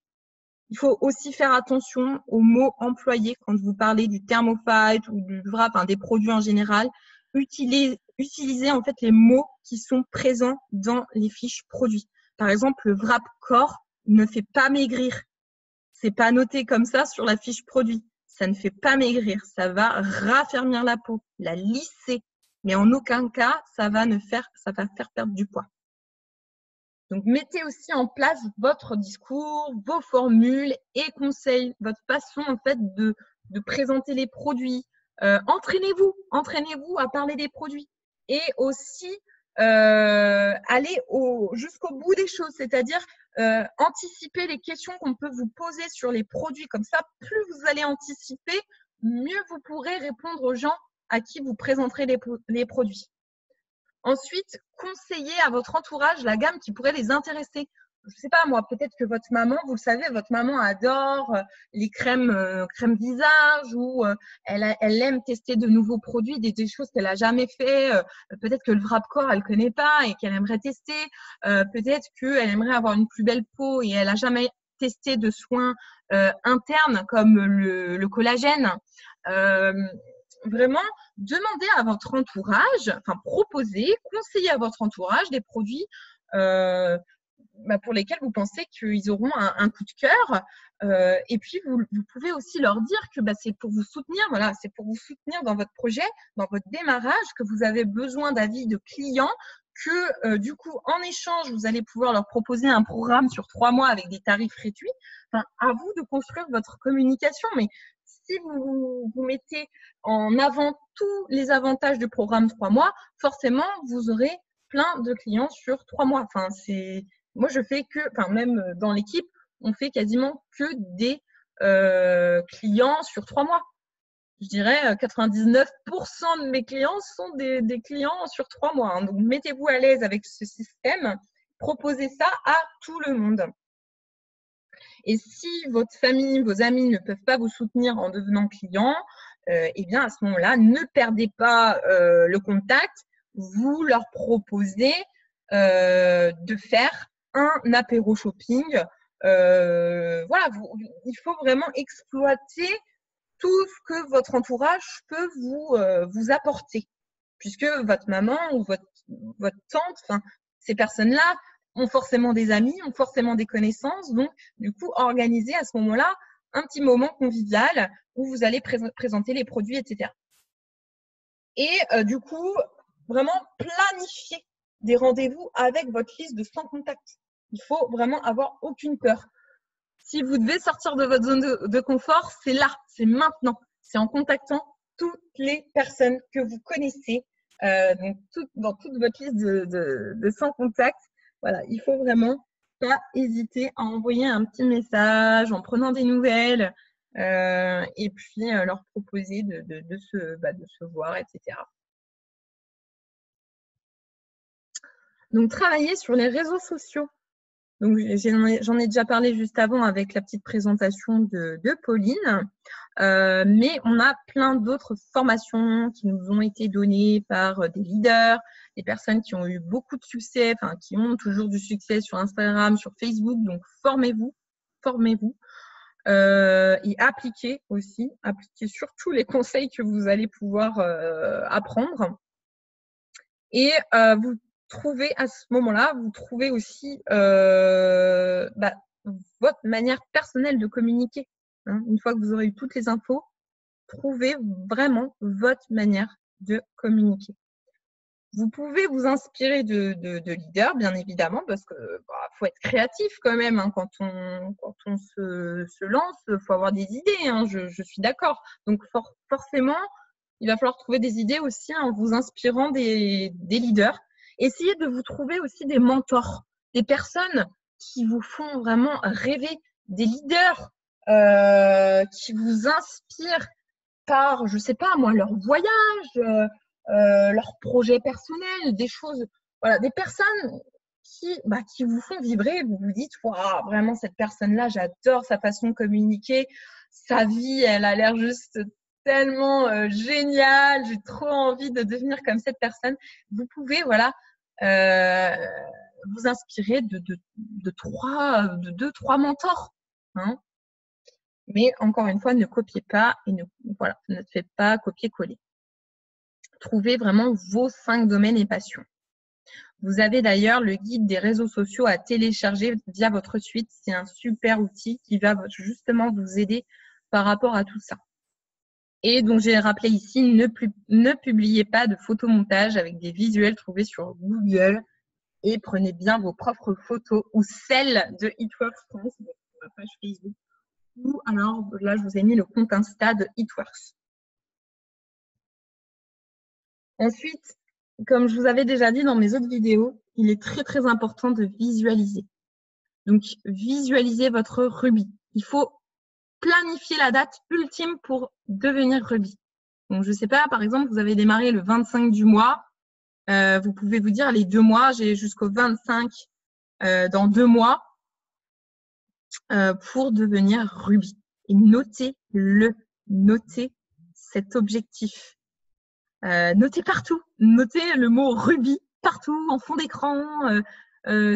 Il faut aussi faire attention aux mots employés quand vous parlez du thermofight ou du wrap, des produits en général. Utilisez en fait les mots qui sont présents dans les fiches produits. Par exemple, le wrap corps ne fait pas maigrir. C'est pas noté comme ça sur la fiche produit. ça ne fait pas maigrir, ça va raffermir la peau, la lisser, mais en aucun cas, ça va faire perdre du poids. Donc, mettez aussi en place votre discours, vos formules et conseils, votre façon en fait de présenter les produits. Entraînez-vous à parler des produits et aussi aller jusqu'au bout des choses, c'est-à-dire anticiper les questions qu'on peut vous poser sur les produits. Comme ça, plus vous allez anticiper, mieux vous pourrez répondre aux gens à qui vous présenterez les produits. Ensuite, conseillez à votre entourage la gamme qui pourrait les intéresser. Je ne sais pas, moi, peut-être que votre maman, vous le savez, votre maman adore les crèmes visage ou elle aime tester de nouveaux produits, des choses qu'elle n'a jamais fait. Peut-être que le Wrap-Corps, elle ne connaît pas et qu'elle aimerait tester. Peut-être qu'elle aimerait avoir une plus belle peau et elle n'a jamais testé de soins internes comme le collagène. Vraiment, demandez à votre entourage, enfin proposez, conseillez à votre entourage des produits pour lesquels vous pensez qu'ils auront un coup de cœur. Et puis, vous pouvez aussi leur dire que c'est pour vous soutenir, voilà, c'est pour vous soutenir dans votre projet, dans votre démarrage, que vous avez besoin d'avis de clients, que du coup, en échange, vous allez pouvoir leur proposer un programme sur 3 mois avec des tarifs réduits. Enfin, à vous de construire votre communication, mais si vous mettez en avant tous les avantages du programme 3 mois, forcément, vous aurez plein de clients sur 3 mois. Enfin, moi, je fais même dans l'équipe, on fait quasiment que des clients sur 3 mois. Je dirais 99% de mes clients sont des clients sur 3 mois. Hein. Donc, mettez-vous à l'aise avec ce système. Proposez ça à tout le monde. Et si votre famille, vos amis ne peuvent pas vous soutenir en devenant client, eh bien, à ce moment-là, ne perdez pas le contact. Vous leur proposez de faire un apéro shopping. Voilà, il faut vraiment exploiter tout ce que votre entourage peut vous apporter. Puisque votre maman ou votre tante, ces personnes-là ont forcément des amis, ont forcément des connaissances. Donc, du coup, organisez à ce moment-là un petit moment convivial où vous allez présenter les produits, etc. Et du coup, vraiment planifier des rendez-vous avec votre liste de 100 contacts. Il faut vraiment avoir aucune peur. Si vous devez sortir de votre zone de confort, c'est là, c'est maintenant. C'est en contactant toutes les personnes que vous connaissez, donc dans toute votre liste de 100 contacts. Voilà, il faut vraiment pas hésiter à envoyer un petit message en prenant des nouvelles et puis leur proposer de se voir, etc. Donc, travailler sur les réseaux sociaux. Donc, j'en ai déjà parlé juste avant avec la petite présentation de Pauline. Mais on a plein d'autres formations qui nous ont été données par des leaders, des personnes qui ont eu beaucoup de succès, enfin qui ont toujours du succès sur Instagram, sur Facebook. Donc, formez-vous et appliquez surtout les conseils que vous allez pouvoir apprendre. Et vous trouvez à ce moment-là, vous trouvez aussi votre manière personnelle de communiquer. Hein. Une fois que vous aurez eu toutes les infos, trouvez vraiment votre manière de communiquer. Vous pouvez vous inspirer de leaders, bien évidemment, parce que faut être créatif quand même. Hein, quand on se lance, il faut avoir des idées. Hein, je suis d'accord. Donc forcément, il va falloir trouver des idées aussi en vous inspirant des leaders. Essayez de vous trouver aussi des mentors, des personnes qui vous font vraiment rêver, des leaders qui vous inspirent par, je sais pas moi, leur voyage, leurs projets personnels, des choses, voilà, des personnes qui vous font vibrer. Vous vous dites, waouh, vraiment cette personne-là, j'adore sa façon de communiquer, sa vie, elle a l'air juste tellement géniale, j'ai trop envie de devenir comme cette personne. Vous pouvez, voilà, vous inspirer de 2-3 mentors. Hein. Mais encore une fois, ne copiez pas et ne faites pas copier-coller. Trouvez vraiment vos 5 domaines et passions. Vous avez d'ailleurs le guide des réseaux sociaux à télécharger via votre suite. C'est un super outil qui va justement vous aider par rapport à tout ça. Et donc, j'ai rappelé ici, ne publiez pas de photomontage avec des visuels trouvés sur Google et prenez bien vos propres photos ou celles de It Works France, ma page Facebook. Ou alors, là, je vous ai mis le compte Insta de It Works. Ensuite, comme je vous avais déjà dit dans mes autres vidéos, il est très, très important de visualiser. Donc, visualisez votre Ruby. Il faut planifier la date ultime pour devenir Ruby. Donc, je ne sais pas, par exemple, vous avez démarré le 25 du mois. Vous pouvez vous dire, les 2 mois, j'ai jusqu'au 25 dans 2 mois pour devenir Ruby. Et notez-le, notez cet objectif. Notez partout, notez le mot Ruby partout, en fond d'écran,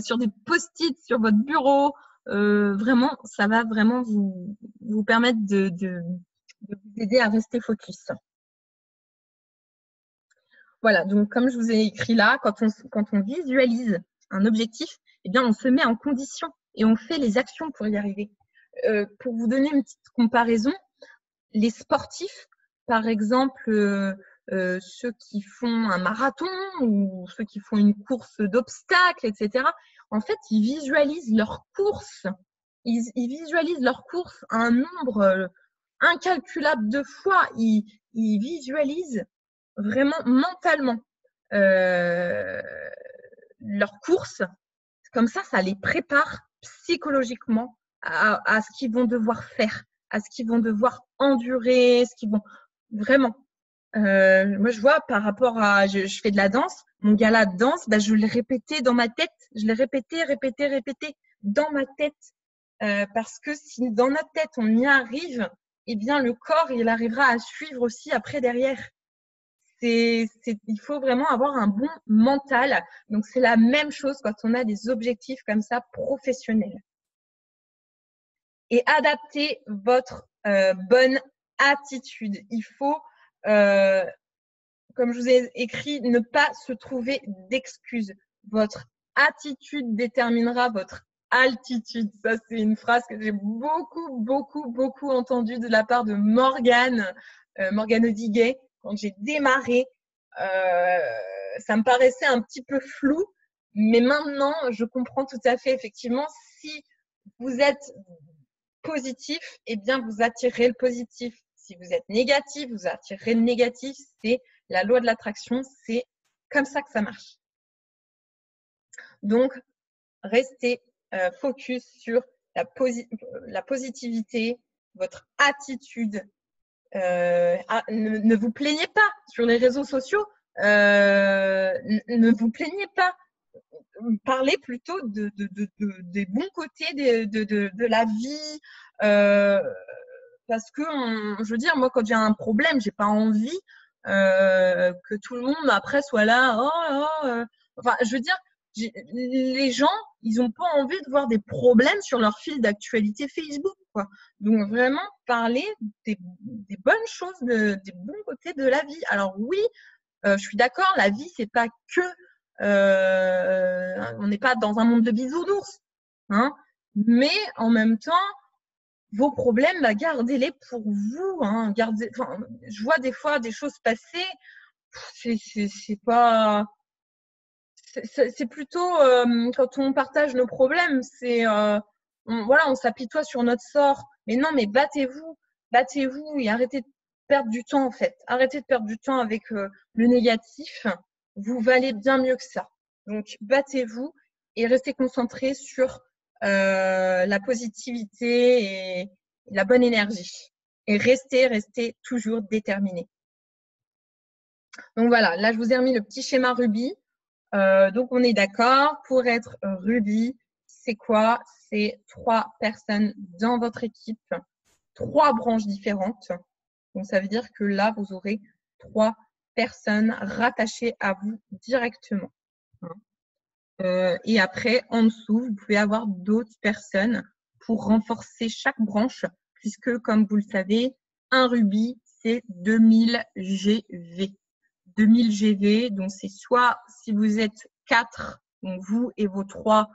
sur des post-it, sur votre bureau. Vraiment, ça va vraiment vous permettre de vous aider à rester focus. Voilà, donc comme je vous ai écrit là, quand on visualise un objectif, eh bien, on se met en condition et on fait les actions pour y arriver. Pour vous donner une petite comparaison, les sportifs, par exemple, ceux qui font un marathon ou ceux qui font une course d'obstacles, etc., en fait, ils visualisent leur course. Ils visualisent leur course un nombre incalculable de fois. Ils visualisent vraiment mentalement leur course. Comme ça les prépare psychologiquement à ce qu'ils vont devoir faire, à ce qu'ils vont devoir endurer, ce qu'ils vont vraiment. Moi, je vois par rapport à, je fais de la danse, mon gala de danse, bah, je l'ai répété dans ma tête, je l'ai répété dans ma tête, parce que si dans notre tête on y arrive, eh bien le corps il arrivera à suivre aussi après derrière. Il faut vraiment avoir un bon mental. Donc, c'est la même chose quand on a des objectifs comme ça professionnels. Et adapter votre bonne attitude. Il faut, comme je vous ai écrit, ne pas se trouver d'excuses. Votre attitude déterminera votre altitude. Ça, c'est une phrase que j'ai beaucoup entendue de la part de Morgane Odiguet. Quand j'ai démarré, ça me paraissait un petit peu flou, mais maintenant, je comprends tout à fait. Effectivement, si vous êtes positif, eh bien, vous attirez le positif. Si vous êtes négatif, vous attirez le négatif. C'est la loi de l'attraction. C'est comme ça que ça marche. Donc, restez focus sur la positivité, votre attitude. Ne vous plaignez pas sur les réseaux sociaux. Ne vous plaignez pas. Parlez plutôt des bons côtés de la vie. Parce que, je veux dire, moi, quand j'ai un problème, j'ai pas envie que tout le monde après soit là. Enfin, je veux dire, les gens, ils n'ont pas envie de voir des problèmes sur leur fil d'actualité Facebook, quoi. Donc, vraiment, parler des bonnes choses, des bons côtés de la vie. Alors, oui, je suis d'accord, la vie, c'est pas que… on n'est pas dans un monde de bisounours. Hein, mais en même temps, vos problèmes, bah, gardez-les pour vous. Hein, je vois des fois des choses passer. C'est pas… C'est plutôt quand on partage nos problèmes, c'est voilà, on s'apitoie sur notre sort. Mais non, mais battez-vous et arrêtez de perdre du temps en fait. Arrêtez de perdre du temps avec le négatif. Vous valez bien mieux que ça. Donc battez-vous et restez concentrés sur la positivité et la bonne énergie. Et restez toujours déterminés. Donc voilà, là je vous ai remis le petit schéma Ruby. Donc, on est d'accord, pour être Ruby, c'est quoi? C'est 3 personnes dans votre équipe, 3 branches différentes. Donc, ça veut dire que là, vous aurez 3 personnes rattachées à vous directement. Et après, en dessous, vous pouvez avoir d'autres personnes pour renforcer chaque branche, puisque, comme vous le savez, un Ruby, c'est 2000 GV. 2000 GV, donc c'est soit si vous êtes 4, donc vous et vos 3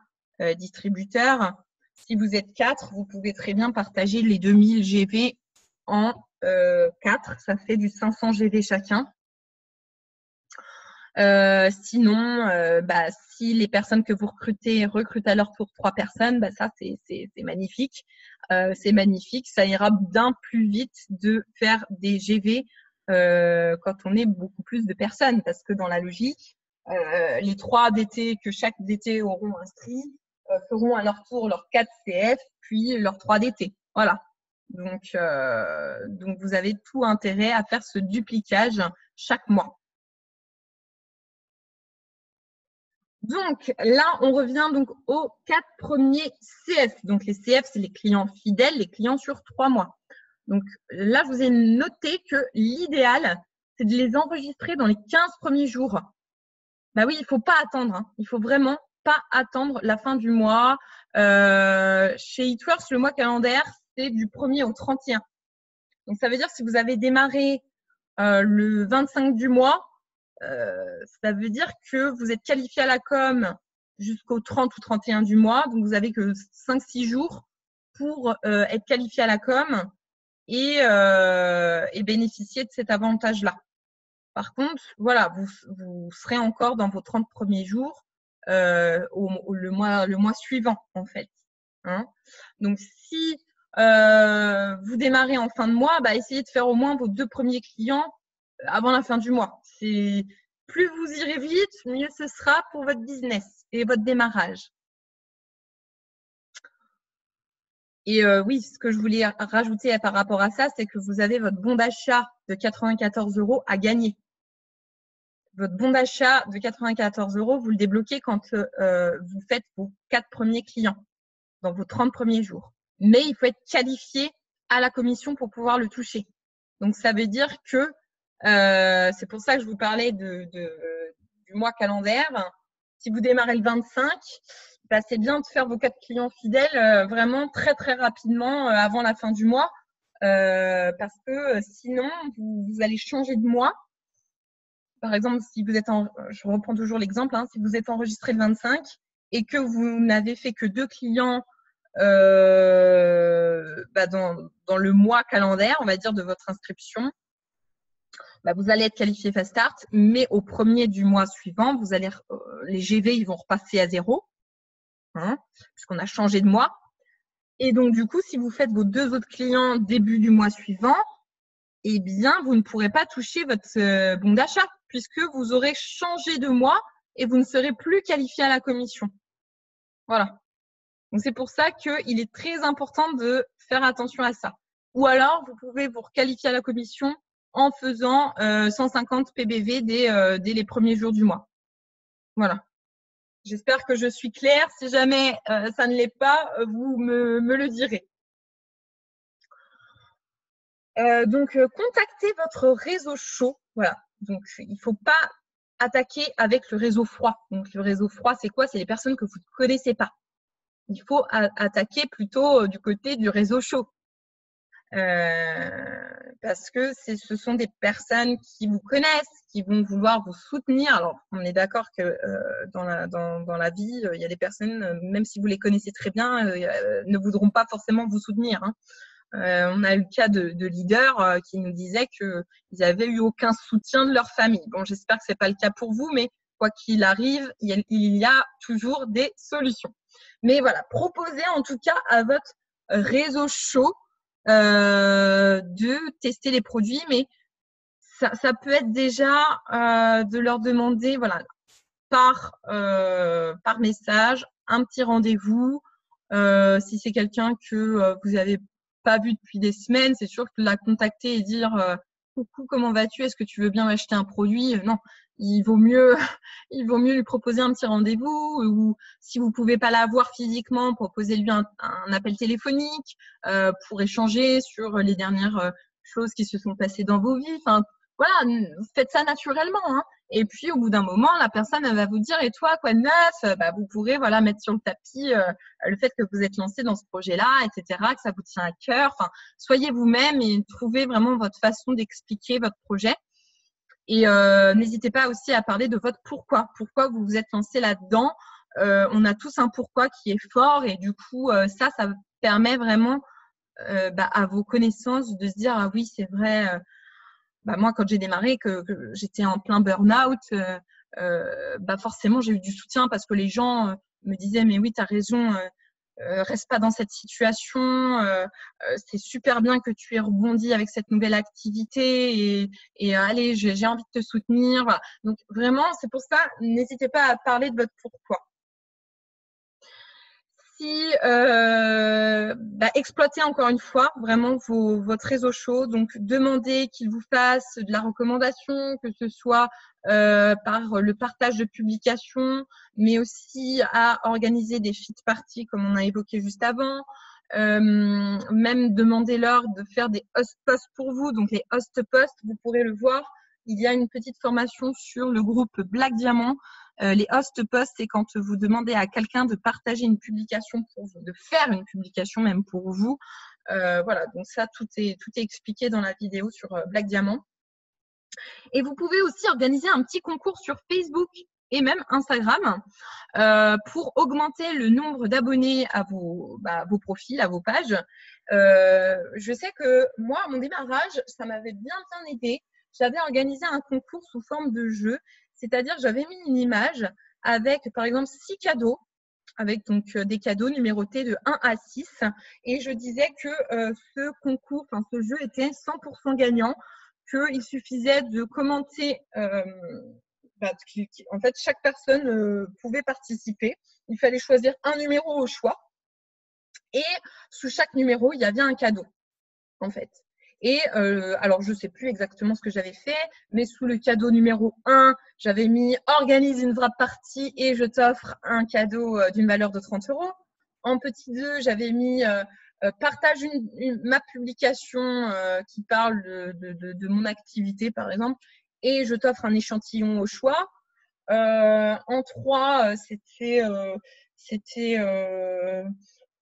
distributeurs, si vous êtes 4, vous pouvez très bien partager les 2000 GV en 4, ça fait du 500 GV chacun. Sinon, si les personnes que vous recrutent à leur tour 3 personnes, ça c'est magnifique. C'est magnifique, ça ira bien plus vite de faire des GV quand on est beaucoup plus de personnes, parce que dans la logique, les 3 DT que chaque DT auront inscrit feront à leur tour leurs 4 CF, puis leurs 3 DT. Voilà. Donc, vous avez tout intérêt à faire ce duplicage chaque mois. Donc là, on revient donc aux 4 premiers CF. Donc les CF, c'est les clients fidèles, les clients sur 3 mois. Donc là, je vous ai noté que l'idéal, c'est de les enregistrer dans les 15 premiers jours. Bah oui, il ne faut pas attendre. Hein. Il ne faut vraiment pas attendre la fin du mois. Chez Eatworks, le mois calendaire, c'est du 1er au 31. Donc ça veut dire si vous avez démarré le 25 du mois, ça veut dire que vous êtes qualifié à la com jusqu'au 30 ou 31 du mois. Donc, vous avez que 5-6 jours pour être qualifié à la com et bénéficier de cet avantage-là. Par contre, voilà, vous serez encore dans vos 30 premiers jours le mois suivant, en fait. Hein. Donc, si vous démarrez en fin de mois, essayez de faire au moins vos 2 premiers clients avant la fin du mois. Plus vous irez vite, mieux ce sera pour votre business et votre démarrage. Et oui, ce que je voulais rajouter par rapport à ça, c'est que vous avez votre bon d'achat de 94 € à gagner. Votre bon d'achat de 94 €, vous le débloquez quand vous faites vos 4 premiers clients, dans vos 30 premiers jours. Mais il faut être qualifié à la commission pour pouvoir le toucher. Donc, ça veut dire que c'est pour ça que je vous parlais du mois calendaire. Si vous démarrez le 25, c'est bien de faire vos 4 clients fidèles vraiment très, très rapidement avant la fin du mois parce que sinon, vous allez changer de mois. Par exemple, si vous êtes je reprends toujours l'exemple, hein, si vous êtes enregistré le 25 et que vous n'avez fait que 2 clients dans le mois calendaire, on va dire, de votre inscription, vous allez être qualifié Fast Start, mais au 1er du mois suivant, les GV ils vont repasser à 0, hein, puisqu'on a changé de mois. Et donc, du coup, si vous faites vos 2 autres clients début du mois suivant, eh bien, vous ne pourrez pas toucher votre bon d'achat, puisque vous aurez changé de mois et vous ne serez plus qualifié à la commission. Voilà. Donc, c'est pour ça qu'il est très important de faire attention à ça. Ou alors, vous pouvez vous requalifier à la commission en faisant 150 PBV dès les premiers jours du mois. Voilà. J'espère que je suis claire. Si jamais ça ne l'est pas, vous me le direz. Donc, contactez votre réseau chaud. Voilà. Donc, il ne faut pas attaquer avec le réseau froid. Donc, le réseau froid, c'est quoi? C'est les personnes que vous ne connaissez pas. Il faut attaquer plutôt du côté du réseau chaud. Parce que ce sont des personnes qui vous connaissent, qui vont vouloir vous soutenir. Alors, on est d'accord que dans la vie, il y a des personnes, même si vous les connaissez très bien, ne voudront pas forcément vous soutenir. Hein. On a eu le cas de leaders qui nous disaient qu'ils n'avaient eu aucun soutien de leur famille. Bon, j'espère que ce n'est pas le cas pour vous, mais quoi qu'il arrive, il y a toujours des solutions. Mais voilà, proposez en tout cas à votre réseau chaud de tester les produits, mais ça peut être déjà de leur demander, voilà, par message, un petit rendez-vous. Si c'est quelqu'un que vous n'avez pas vu depuis des semaines, c'est sûr que la contacter et dire coucou, comment vas-tu? Est-ce que tu veux bien m'acheter un produit? Non, il vaut mieux lui proposer un petit rendez-vous ou si vous pouvez pas la voir physiquement, proposez-lui un appel téléphonique pour échanger sur les dernières choses qui se sont passées dans vos vies. Enfin, voilà, faites ça naturellement. Hein. Et puis, au bout d'un moment, la personne elle va vous dire « Et toi, quoi de neuf ?» Vous pourrez mettre sur le tapis le fait que vous êtes lancé dans ce projet-là, etc., que ça vous tient à cœur. Enfin, soyez vous-même et trouvez vraiment votre façon d'expliquer votre projet. Et n'hésitez pas aussi à parler de votre pourquoi. Pourquoi vous vous êtes lancé là-dedans. On a tous un pourquoi qui est fort et du coup, ça permet vraiment à vos connaissances de se dire ah oui, c'est vrai. Moi, quand j'ai démarré, que j'étais en plein burn-out, forcément, j'ai eu du soutien parce que les gens me disaient mais oui, tu as raison. Reste pas dans cette situation. C'est super bien que tu aies rebondi avec cette nouvelle activité et allez, j'ai envie de te soutenir. Voilà. Donc vraiment, c'est pour ça, n'hésitez pas à parler de votre pourquoi. Si exploitez encore une fois vraiment votre réseau chaud, donc demandez qu'il vous fasse de la recommandation, que ce soit par le partage de publications, mais aussi à organiser des feed parties comme on a évoqué juste avant. Même demandez-leur de faire des host posts pour vous. Donc les host posts, vous pourrez le voir, il y a une petite formation sur le groupe Black Diamant. Les host posts, c'est quand vous demandez à quelqu'un de partager une publication pour vous, de faire une publication même pour vous. Voilà, donc ça, tout est expliqué dans la vidéo sur Black Diamant. Et vous pouvez aussi organiser un petit concours sur Facebook et même Instagram pour augmenter le nombre d'abonnés à vos profils, à vos pages. Je sais que moi, à mon démarrage, ça m'avait bien aidé. J'avais organisé un concours sous forme de jeu, c'est-à-dire j'avais mis une image avec, par exemple, 6 cadeaux, avec donc des cadeaux numérotés de 1 à 6. Et je disais que ce concours, ce jeu était 100% gagnant, qu'il suffisait de commenter. En fait, chaque personne pouvait participer. Il fallait choisir un numéro au choix. Et sous chaque numéro, il y avait un cadeau, en fait. Et alors, je ne sais plus exactement ce que j'avais fait, mais sous le cadeau numéro 1, j'avais mis « Organise une wrap party et je t'offre un cadeau d'une valeur de 30 €. En petit 2, j'avais mis partage ma publication qui parle de mon activité, par exemple, et je t'offre un échantillon au choix. En 3, c'était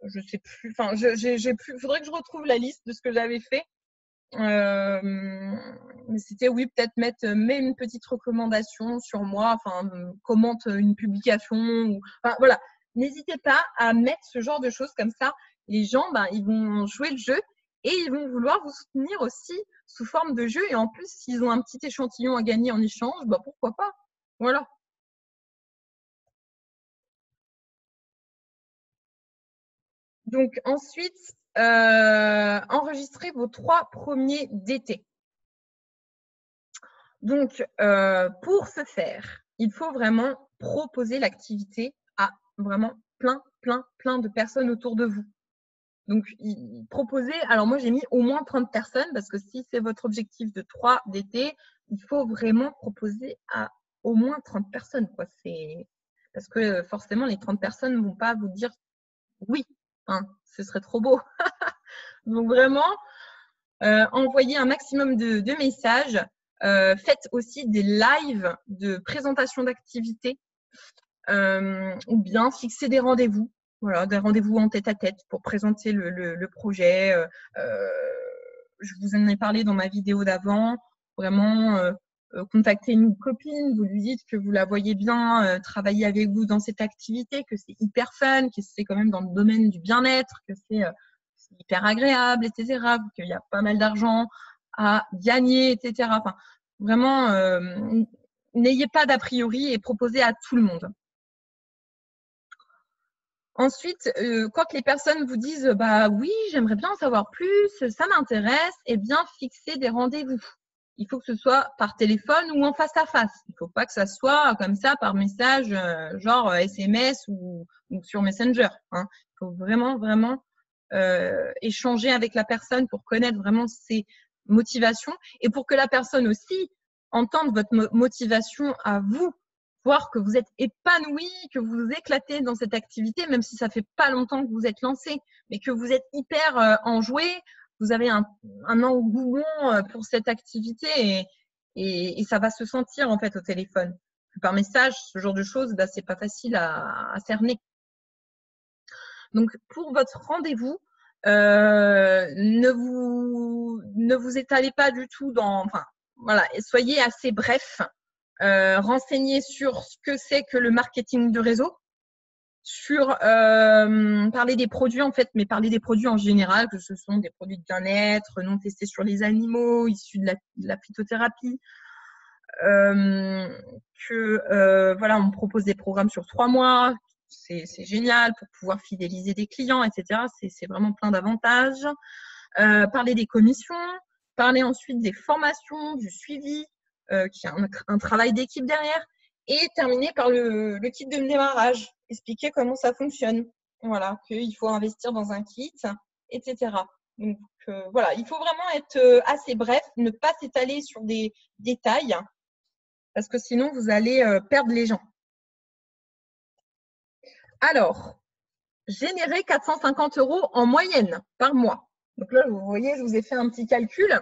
je sais plus, j'ai plus, faudrait que je retrouve la liste de ce que j'avais fait. Mais c'était oui, peut-être mets une petite recommandation sur moi, commente une publication, voilà. N'hésitez pas à mettre ce genre de choses comme ça. Les gens, ils vont jouer le jeu et ils vont vouloir vous soutenir aussi sous forme de jeu. Et en plus, s'ils ont un petit échantillon à gagner en échange, pourquoi pas. Voilà. Donc ensuite, enregistrez vos 3 premiers d'été. Donc, pour ce faire, il faut vraiment proposer l'activité à vraiment plein de personnes autour de vous. Donc, proposer, alors moi j'ai mis au moins 30 personnes parce que si c'est votre objectif de 3 d'été, il faut vraiment proposer à au moins 30 personnes, quoi. Parce que forcément, les 30 personnes ne vont pas vous dire oui, ce serait trop beau. Donc vraiment, envoyez un maximum de messages. Faites aussi des lives de présentation d'activités ou bien fixez des rendez-vous. Voilà, des rendez-vous en tête-à-tête pour présenter le projet. Je vous en ai parlé dans ma vidéo d'avant. Vraiment, contactez une copine, vous lui dites que vous la voyez bien travailler avec vous dans cette activité, que c'est hyper fun, que c'est quand même dans le domaine du bien-être, que c'est hyper agréable, etc., qu'il y a pas mal d'argent à gagner, etc. Vraiment, n'ayez pas d'a priori et proposez à tout le monde. Ensuite, quand les personnes vous disent « oui, j'aimerais bien en savoir plus, ça m'intéresse », eh bien, fixez des rendez-vous. Il faut que ce soit par téléphone ou en face à face. Il ne faut pas que ça soit comme ça par message, genre SMS ou sur Messenger. Il faut vraiment échanger avec la personne pour connaître vraiment ses motivations et pour que la personne aussi entende votre motivation à vous, voir que vous êtes épanoui, que vous vous éclatez dans cette activité, même si ça fait pas longtemps que vous êtes lancé, mais que vous êtes hyper enjoué, vous avez un engouement pour cette activité et ça va se sentir en fait au téléphone. Par message, ce genre de choses, c'est pas facile à cerner. Donc, pour votre rendez-vous, ne vous étalez pas du tout soyez assez bref. Renseignez sur ce que c'est que le marketing de réseau. sur parler des produits en fait, mais parler des produits en général, que ce sont des produits de bien-être, non testés sur les animaux, issus de la phytothérapie. Voilà, on propose des programmes sur 3 mois. C'est génial pour pouvoir fidéliser des clients, etc. C'est vraiment plein d'avantages. Parler des commissions, parler ensuite des formations, du suivi, qui a un travail d'équipe derrière, et terminer par le kit de démarrage, expliquer comment ça fonctionne. Voilà, qu'il faut investir dans un kit, etc. Donc, voilà, il faut vraiment être assez bref, ne pas s'étaler sur des détails, parce que sinon, vous allez perdre les gens. Alors, générer 450 € en moyenne par mois. Donc là, vous voyez, je vous ai fait un petit calcul.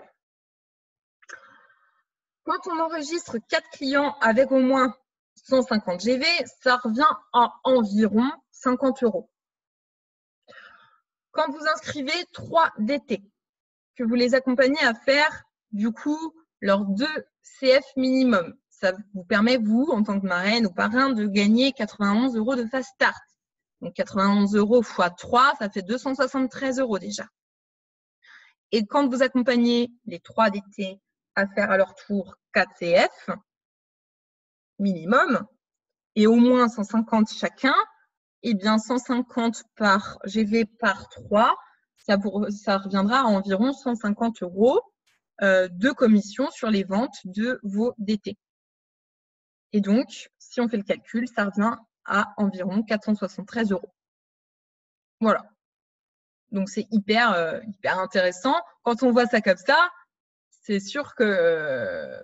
Quand on enregistre 4 clients avec au moins 150 GV, ça revient à environ 50 €. Quand vous inscrivez 3 DT, que vous les accompagnez à faire, du coup, leurs 2 CF minimum, ça vous permet, vous, en tant que marraine ou parrain, de gagner 91 € de fast start. Donc, 91 € x 3, ça fait 273 € déjà. Et quand vous accompagnez les 3 DT à faire à leur tour 4 CF minimum, et au moins 150 chacun, eh bien 150 par GV par 3, ça reviendra à environ 150 € de commission sur les ventes de vos DT. Et donc, si on fait le calcul, ça revient à environ 473 €. Voilà. Donc, c'est hyper intéressant. Quand on voit ça comme ça, c'est sûr que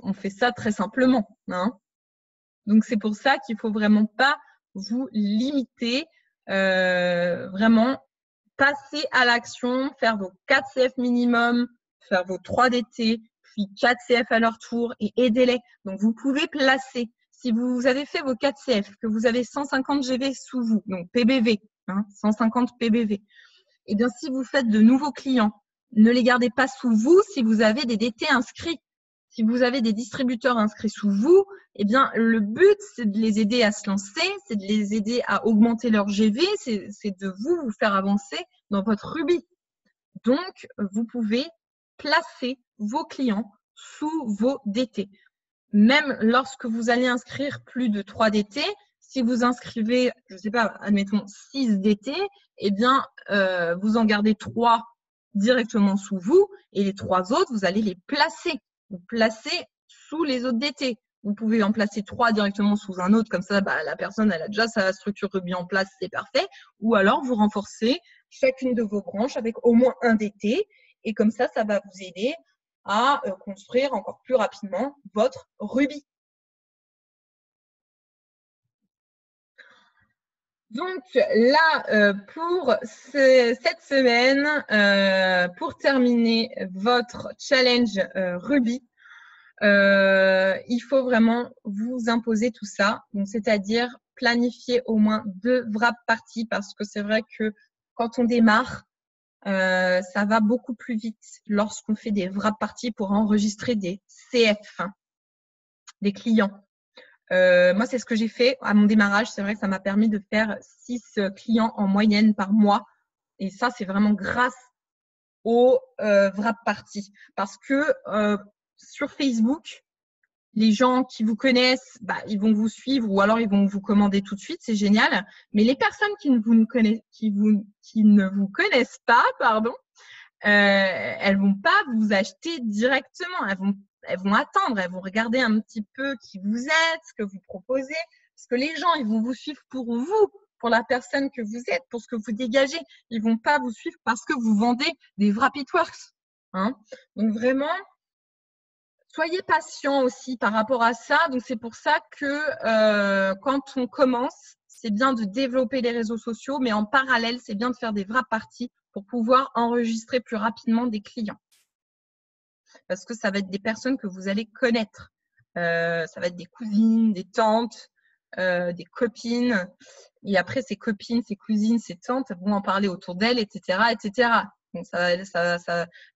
on fait ça très simplement, hein. Donc, c'est pour ça qu'il ne faut vraiment pas vous limiter. Vraiment, passer à l'action, faire vos 4 CF minimum, faire vos 3 DT, puis 4 CF à leur tour et aidez-les. Donc, vous pouvez placer. Si vous avez fait vos 4 CF, que vous avez 150 GV sous vous, donc PBV, 150 PBV, et bien si vous faites de nouveaux clients, ne les gardez pas sous vous si vous avez des DT inscrits. Si vous avez des distributeurs inscrits sous vous, eh bien, le but, c'est de les aider à se lancer, c'est de les aider à augmenter leur GV, c'est de vous faire avancer dans votre Ruby. Donc, vous pouvez placer vos clients sous vos DT. Même lorsque vous allez inscrire plus de 3 DT, si vous inscrivez, je ne sais pas, admettons 6 DT, eh bien, vous en gardez 3 directement sous vous et les 3 autres, vous allez les placer. Vous placez sous les autres DT. Vous pouvez en placer 3 directement sous un autre, comme ça, la personne, elle a déjà sa structure Ruby en place, c'est parfait. Ou alors, vous renforcez chacune de vos branches avec au moins un DT et comme ça, ça va vous aider à construire encore plus rapidement votre Ruby. Donc là, pour cette semaine, pour terminer votre challenge Ruby, il faut vraiment vous imposer tout ça. Donc, c'est-à-dire planifier au moins 2 wrap parties parce que c'est vrai que quand on démarre, ça va beaucoup plus vite lorsqu'on fait des wrap parties pour enregistrer des CF, des clients. Moi, c'est ce que j'ai fait à mon démarrage. C'est vrai que ça m'a permis de faire 6 clients en moyenne par mois. Et ça, c'est vraiment grâce aux wrap parties. Parce que sur Facebook, les gens qui vous connaissent, ils vont vous suivre ou alors ils vont vous commander tout de suite. C'est génial. Mais les personnes qui ne vous connaissent pas, elles vont pas vous acheter directement. Elles vont attendre, elles vont regarder un petit peu qui vous êtes, ce que vous proposez. Parce que les gens, ils vont vous suivre pour vous, pour la personne que vous êtes, pour ce que vous dégagez. Ils vont pas vous suivre parce que vous vendez des Wrapitworks. Donc vraiment, soyez patient aussi par rapport à ça. Donc c'est pour ça que quand on commence, c'est bien de développer les réseaux sociaux, mais en parallèle, c'est bien de faire des wrap parties pour pouvoir enregistrer plus rapidement des clients. Parce que ça va être des personnes que vous allez connaître. Ça va être des cousines, des tantes, des copines. Et après, ces copines, ces cousines, ces tantes vont en parler autour d'elles, etc., etc. Donc,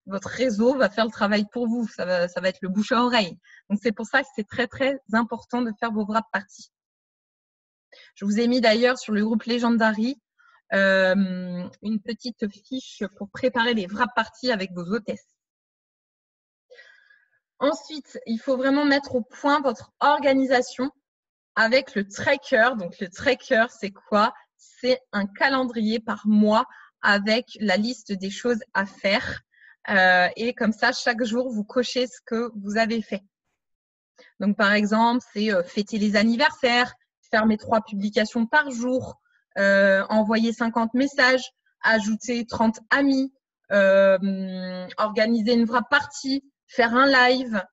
votre réseau va faire le travail pour vous. Ça va être le bouche à oreille. Donc, c'est pour ça que c'est très, très important de faire vos wrap parties. Je vous ai mis d'ailleurs sur le groupe Legendary une petite fiche pour préparer les wrap parties avec vos hôtesses. Ensuite, il faut vraiment mettre au point votre organisation avec le tracker. Donc, le tracker, c'est quoi? C'est un calendrier par mois avec la liste des choses à faire. Et comme ça, chaque jour, vous cochez ce que vous avez fait. Donc, par exemple, c'est fêter les anniversaires, faire mes 3 publications par jour, envoyer 50 messages, ajouter 30 amis, organiser une wrap party, faire un live.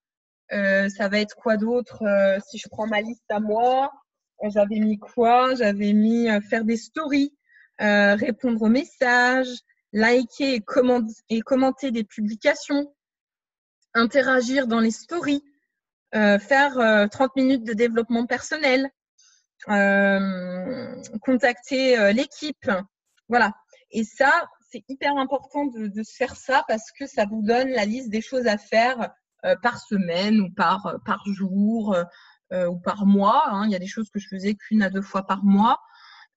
Ça va être quoi d'autre? Si je prends ma liste à moi, j'avais mis quoi? J'avais mis faire des stories, répondre aux messages, liker et commenter des publications, interagir dans les stories, faire 30 minutes de développement personnel, contacter l'équipe. Voilà. Et ça, c'est hyper important de faire ça parce que ça vous donne la liste des choses à faire par semaine ou par jour ou par mois. Hein. Il y a des choses que je faisais qu'1 à 2 fois par mois.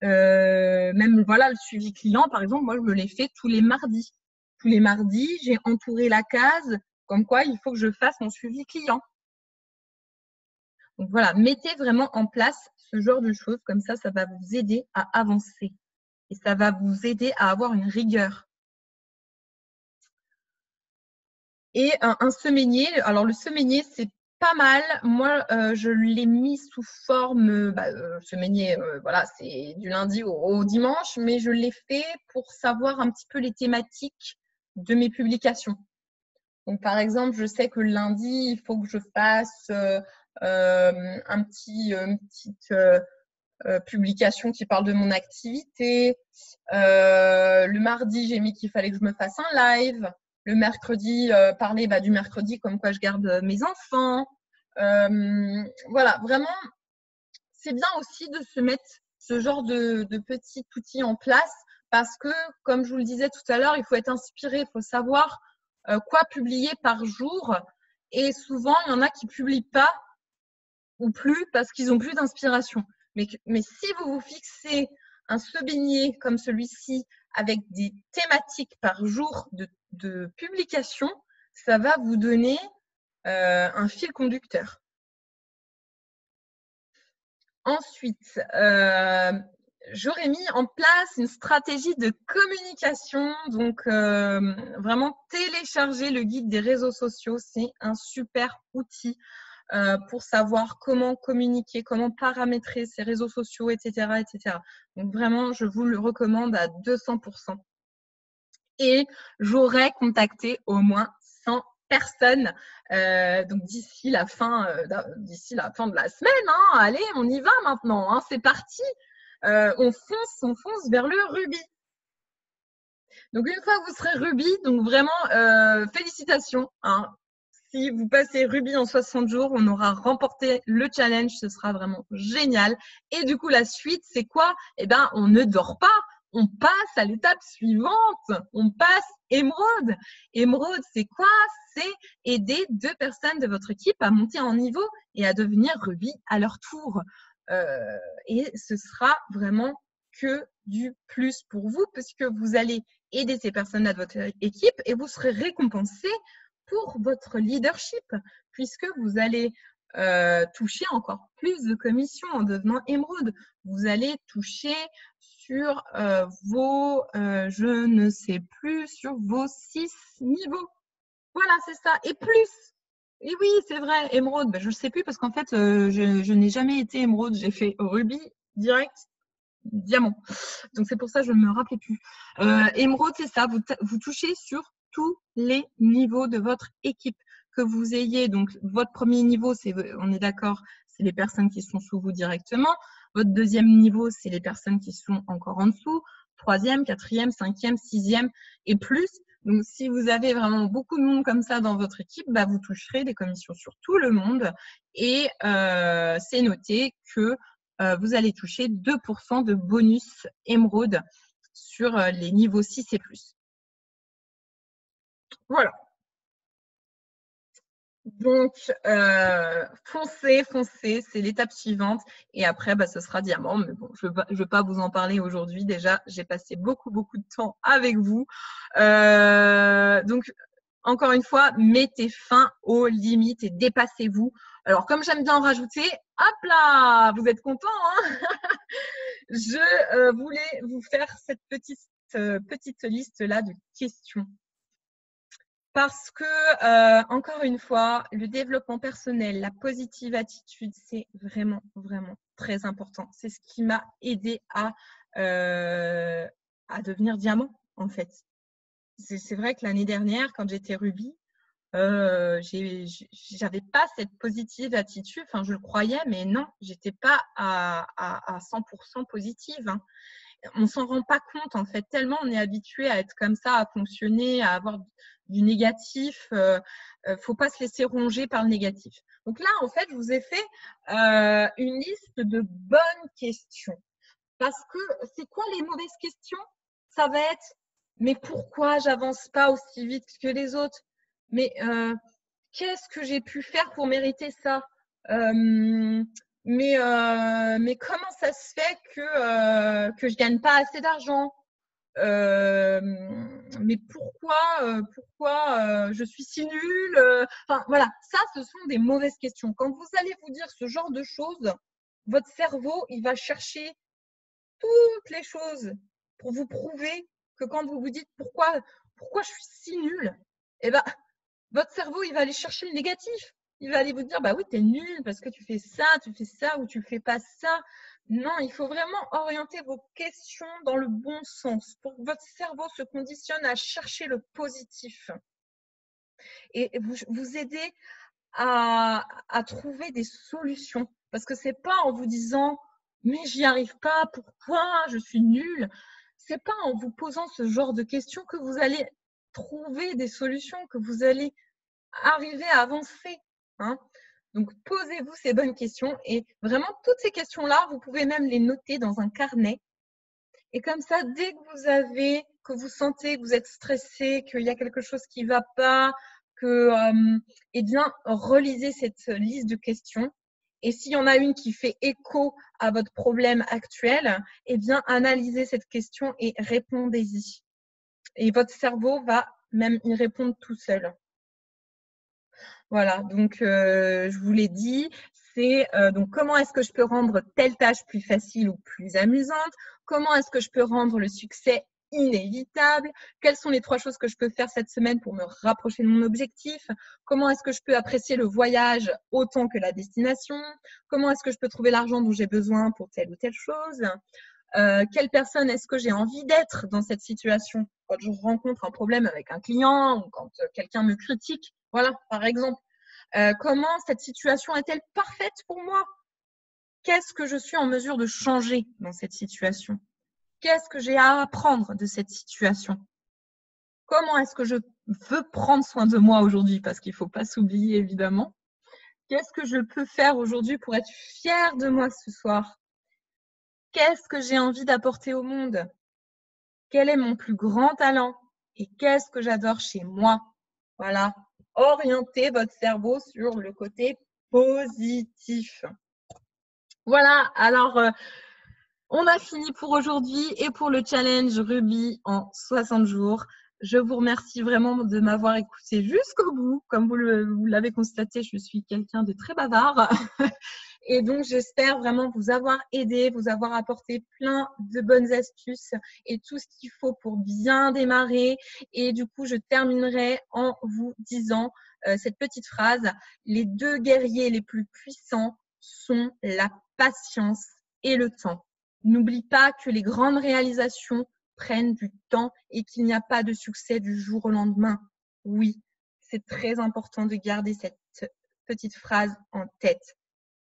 Même voilà, le suivi client, par exemple, moi, je me l'ai fait tous les mardis. Tous les mardis, j'ai entouré la case comme quoi il faut que je fasse mon suivi client. Donc voilà, mettez vraiment en place ce genre de choses. Comme ça va vous aider à avancer. Et ça va vous aider à avoir une rigueur. Et un semainier, alors le semainier, c'est pas mal. Moi, je l'ai mis sous forme, semainier, voilà, c'est du lundi au dimanche, mais je l'ai fait pour savoir un petit peu les thématiques de mes publications. Donc, par exemple, je sais que le lundi, il faut que je fasse une petite publication qui parle de mon activité. Le mardi, j'ai mis qu'il fallait que je me fasse un live. Le mercredi, parler du mercredi, comme quoi je garde mes enfants. Voilà, vraiment, c'est bien aussi de se mettre ce genre de petits outils en place parce que, comme je vous le disais tout à l'heure, il faut être inspiré, il faut savoir quoi publier par jour. Et souvent, il y en a qui ne publient pas ou plus parce qu'ils n'ont plus d'inspiration. Mais si vous vous fixez un semainier comme celui-ci avec des thématiques par jour de publication, ça va vous donner un fil conducteur. Ensuite, j'aurais mis en place une stratégie de communication. Donc, vraiment télécharger le guide des réseaux sociaux, c'est un super outil pour savoir comment communiquer, comment paramétrer ses réseaux sociaux, etc., etc. Donc, vraiment, je vous le recommande à 200%. Et j'aurais contacté au moins 100 personnes donc d'ici la fin de la semaine. Hein. Allez, on y va maintenant. Hein. C'est parti. On fonce vers le Ruby. Donc, une fois que vous serez Ruby, donc vraiment, félicitations. Hein. Si vous passez Ruby en 60 jours, on aura remporté le challenge. Ce sera vraiment génial. Et du coup, la suite, c'est quoi? Eh bien, on ne dort pas. On passe à l'étape suivante. On passe émeraude. Émeraude, c'est quoi? C'est aider 2 personnes de votre équipe à monter en niveau et à devenir Ruby à leur tour. Et ce sera vraiment que du plus pour vous puisque vous allez aider ces personnes de votre équipe et vous serez récompensé pour votre leadership, puisque vous allez toucher encore plus de commissions en devenant émeraude. Vous allez toucher sur vos, je ne sais plus, sur vos 6 niveaux. Voilà, c'est ça. Et plus. Et oui, c'est vrai, émeraude. Je ne sais plus parce qu'en fait, je n'ai jamais été émeraude. J'ai fait rubis direct, diamant. Donc, c'est pour ça que je ne me rappelais plus. Émeraude, c'est ça. Vous touchez sur tous les niveaux de votre équipe. Que vous ayez, donc, votre premier niveau, on est d'accord, c'est les personnes qui sont sous vous directement. Votre deuxième niveau, c'est les personnes qui sont encore en dessous. Troisième, quatrième, cinquième, sixième et plus. Donc, si vous avez vraiment beaucoup de monde comme ça dans votre équipe, vous toucherez des commissions sur tout le monde. Et c'est noté que vous allez toucher 2% de bonus émeraude sur les niveaux 6 et plus. Voilà. Donc, foncez, c'est l'étape suivante. Et après, ce sera diamant. Mais bon, je ne veux pas vous en parler aujourd'hui. Déjà, j'ai passé beaucoup de temps avec vous. Donc, encore une fois, mettez fin aux limites et dépassez-vous. Alors, comme j'aime bien en rajouter, hop là, vous êtes contents, hein? Je voulais vous faire cette petite liste-là de questions. Parce que, encore une fois, le développement personnel, la positive attitude, c'est vraiment très important. C'est ce qui m'a aidé à devenir diamant, en fait. C'est vrai que l'année dernière, quand j'étais rubis, j'avais pas cette positive attitude. Enfin, je le croyais, mais non, j'étais pas à 100% positive, hein. On s'en rend pas compte, en fait, tellement on est habitué à être comme ça, à fonctionner, à avoir du négatif. Faut pas se laisser ronger par le négatif. Donc là, en fait, je vous ai fait une liste de bonnes questions. Parce que c'est quoi les mauvaises questions? Ça va être, mais pourquoi j'avance pas aussi vite que les autres? Mais qu'est-ce que j'ai pu faire pour mériter ça? Mais comment ça se fait que je gagne pas assez d'argent? Mais pourquoi je suis si nulle? Enfin, voilà, ça, ce sont des mauvaises questions. Quand vous allez vous dire ce genre de choses, votre cerveau, il va chercher toutes les choses pour vous prouver que quand vous vous dites pourquoi je suis si nulle, eh ben, votre cerveau, il va aller chercher le négatif. Il va aller vous dire, bah oui, t'es nul parce que tu fais ça ou tu fais pas ça. Non, il faut vraiment orienter vos questions dans le bon sens pour que votre cerveau se conditionne à chercher le positif et vous aider à trouver des solutions. Parce que c'est pas en vous disant, mais j'y arrive pas, pourquoi, je suis nulle. C'est pas en vous posant ce genre de questions que vous allez trouver des solutions, que vous allez arriver à avancer, hein. Donc, posez-vous ces bonnes questions et vraiment, toutes ces questions-là, vous pouvez même les noter dans un carnet. Et comme ça, dès que vous sentez que vous êtes stressé, qu'il y a quelque chose qui ne va pas, eh bien, relisez cette liste de questions. Et s'il y en a une qui fait écho à votre problème actuel, eh bien, analysez cette question et répondez-y. Et votre cerveau va même y répondre tout seul. Voilà, donc je vous l'ai dit, c'est donc comment est-ce que je peux rendre telle tâche plus facile ou plus amusante? Comment est-ce que je peux rendre le succès inévitable? Quelles sont les 3 choses que je peux faire cette semaine pour me rapprocher de mon objectif? Comment est-ce que je peux apprécier le voyage autant que la destination? Comment est-ce que je peux trouver l'argent dont j'ai besoin pour telle ou telle chose? Quelle personne est-ce que j'ai envie d'être dans cette situation? Quand je rencontre un problème avec un client ou quand quelqu'un me critique, voilà, par exemple. Comment cette situation est-elle parfaite pour moi? Qu'est-ce que je suis en mesure de changer dans cette situation? Qu'est-ce que j'ai à apprendre de cette situation? Comment est-ce que je veux prendre soin de moi aujourd'hui? Parce qu'il ne faut pas s'oublier, évidemment. Qu'est-ce que je peux faire aujourd'hui pour être fière de moi ce soir? Qu'est-ce que j'ai envie d'apporter au monde? Quel est mon plus grand talent? Et qu'est-ce que j'adore chez moi? Voilà. Orientez votre cerveau sur le côté positif. Voilà, alors on a fini pour aujourd'hui et pour le challenge Ruby en 60 jours. Je vous remercie vraiment de m'avoir écouté jusqu'au bout. Comme vous l'avez constaté, je suis quelqu'un de très bavard. Et donc, j'espère vraiment vous avoir aidé, vous avoir apporté plein de bonnes astuces et tout ce qu'il faut pour bien démarrer. Et du coup, je terminerai en vous disant cette petite phrase. Les 2 guerriers les plus puissants sont la patience et le temps. N'oublie pas que les grandes réalisations prennent du temps et qu'il n'y a pas de succès du jour au lendemain. Oui, c'est très important de garder cette petite phrase en tête.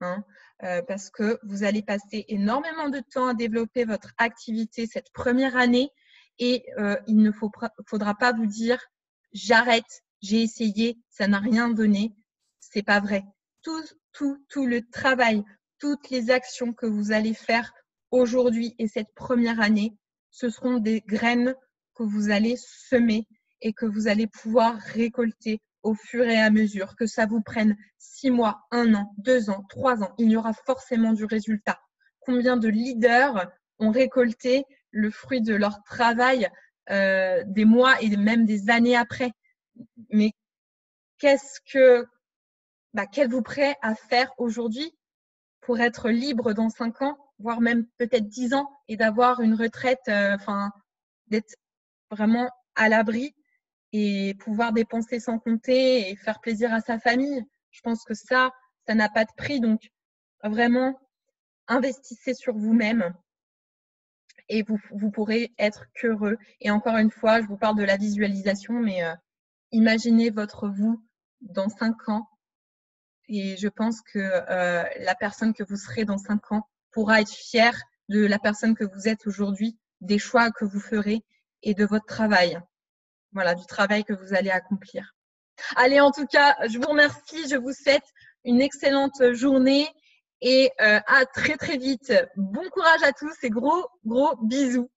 Hein, parce que vous allez passer énormément de temps à développer votre activité cette première année et il ne faudra pas vous dire « j'arrête, j'ai essayé, ça n'a rien donné ». C'est pas vrai. Tout le travail, toutes les actions que vous allez faire aujourd'hui et cette première année, ce seront des graines que vous allez semer et que vous allez pouvoir récolter au fur et à mesure, que ça vous prenne 6 mois, 1 an, 2 ans, 3 ans, il y aura forcément du résultat. Combien de leaders ont récolté le fruit de leur travail des mois et même des années après? Mais qu'êtes-vous prêt à faire aujourd'hui pour être libre dans 5 ans, voire même peut-être 10 ans, et d'avoir une retraite, d'être vraiment à l'abri et pouvoir dépenser sans compter et faire plaisir à sa famille? Je pense que ça n'a pas de prix. Donc, vraiment, investissez sur vous-même et vous pourrez être qu'heureux. Et encore une fois, je vous parle de la visualisation, mais imaginez votre vous dans 5 ans. Et je pense que la personne que vous serez dans 5 ans pourra être fière de la personne que vous êtes aujourd'hui, des choix que vous ferez et de votre travail. Voilà, du travail que vous allez accomplir. Allez, en tout cas, je vous remercie. Je vous souhaite une excellente journée et à très, très vite. Bon courage à tous et gros bisous.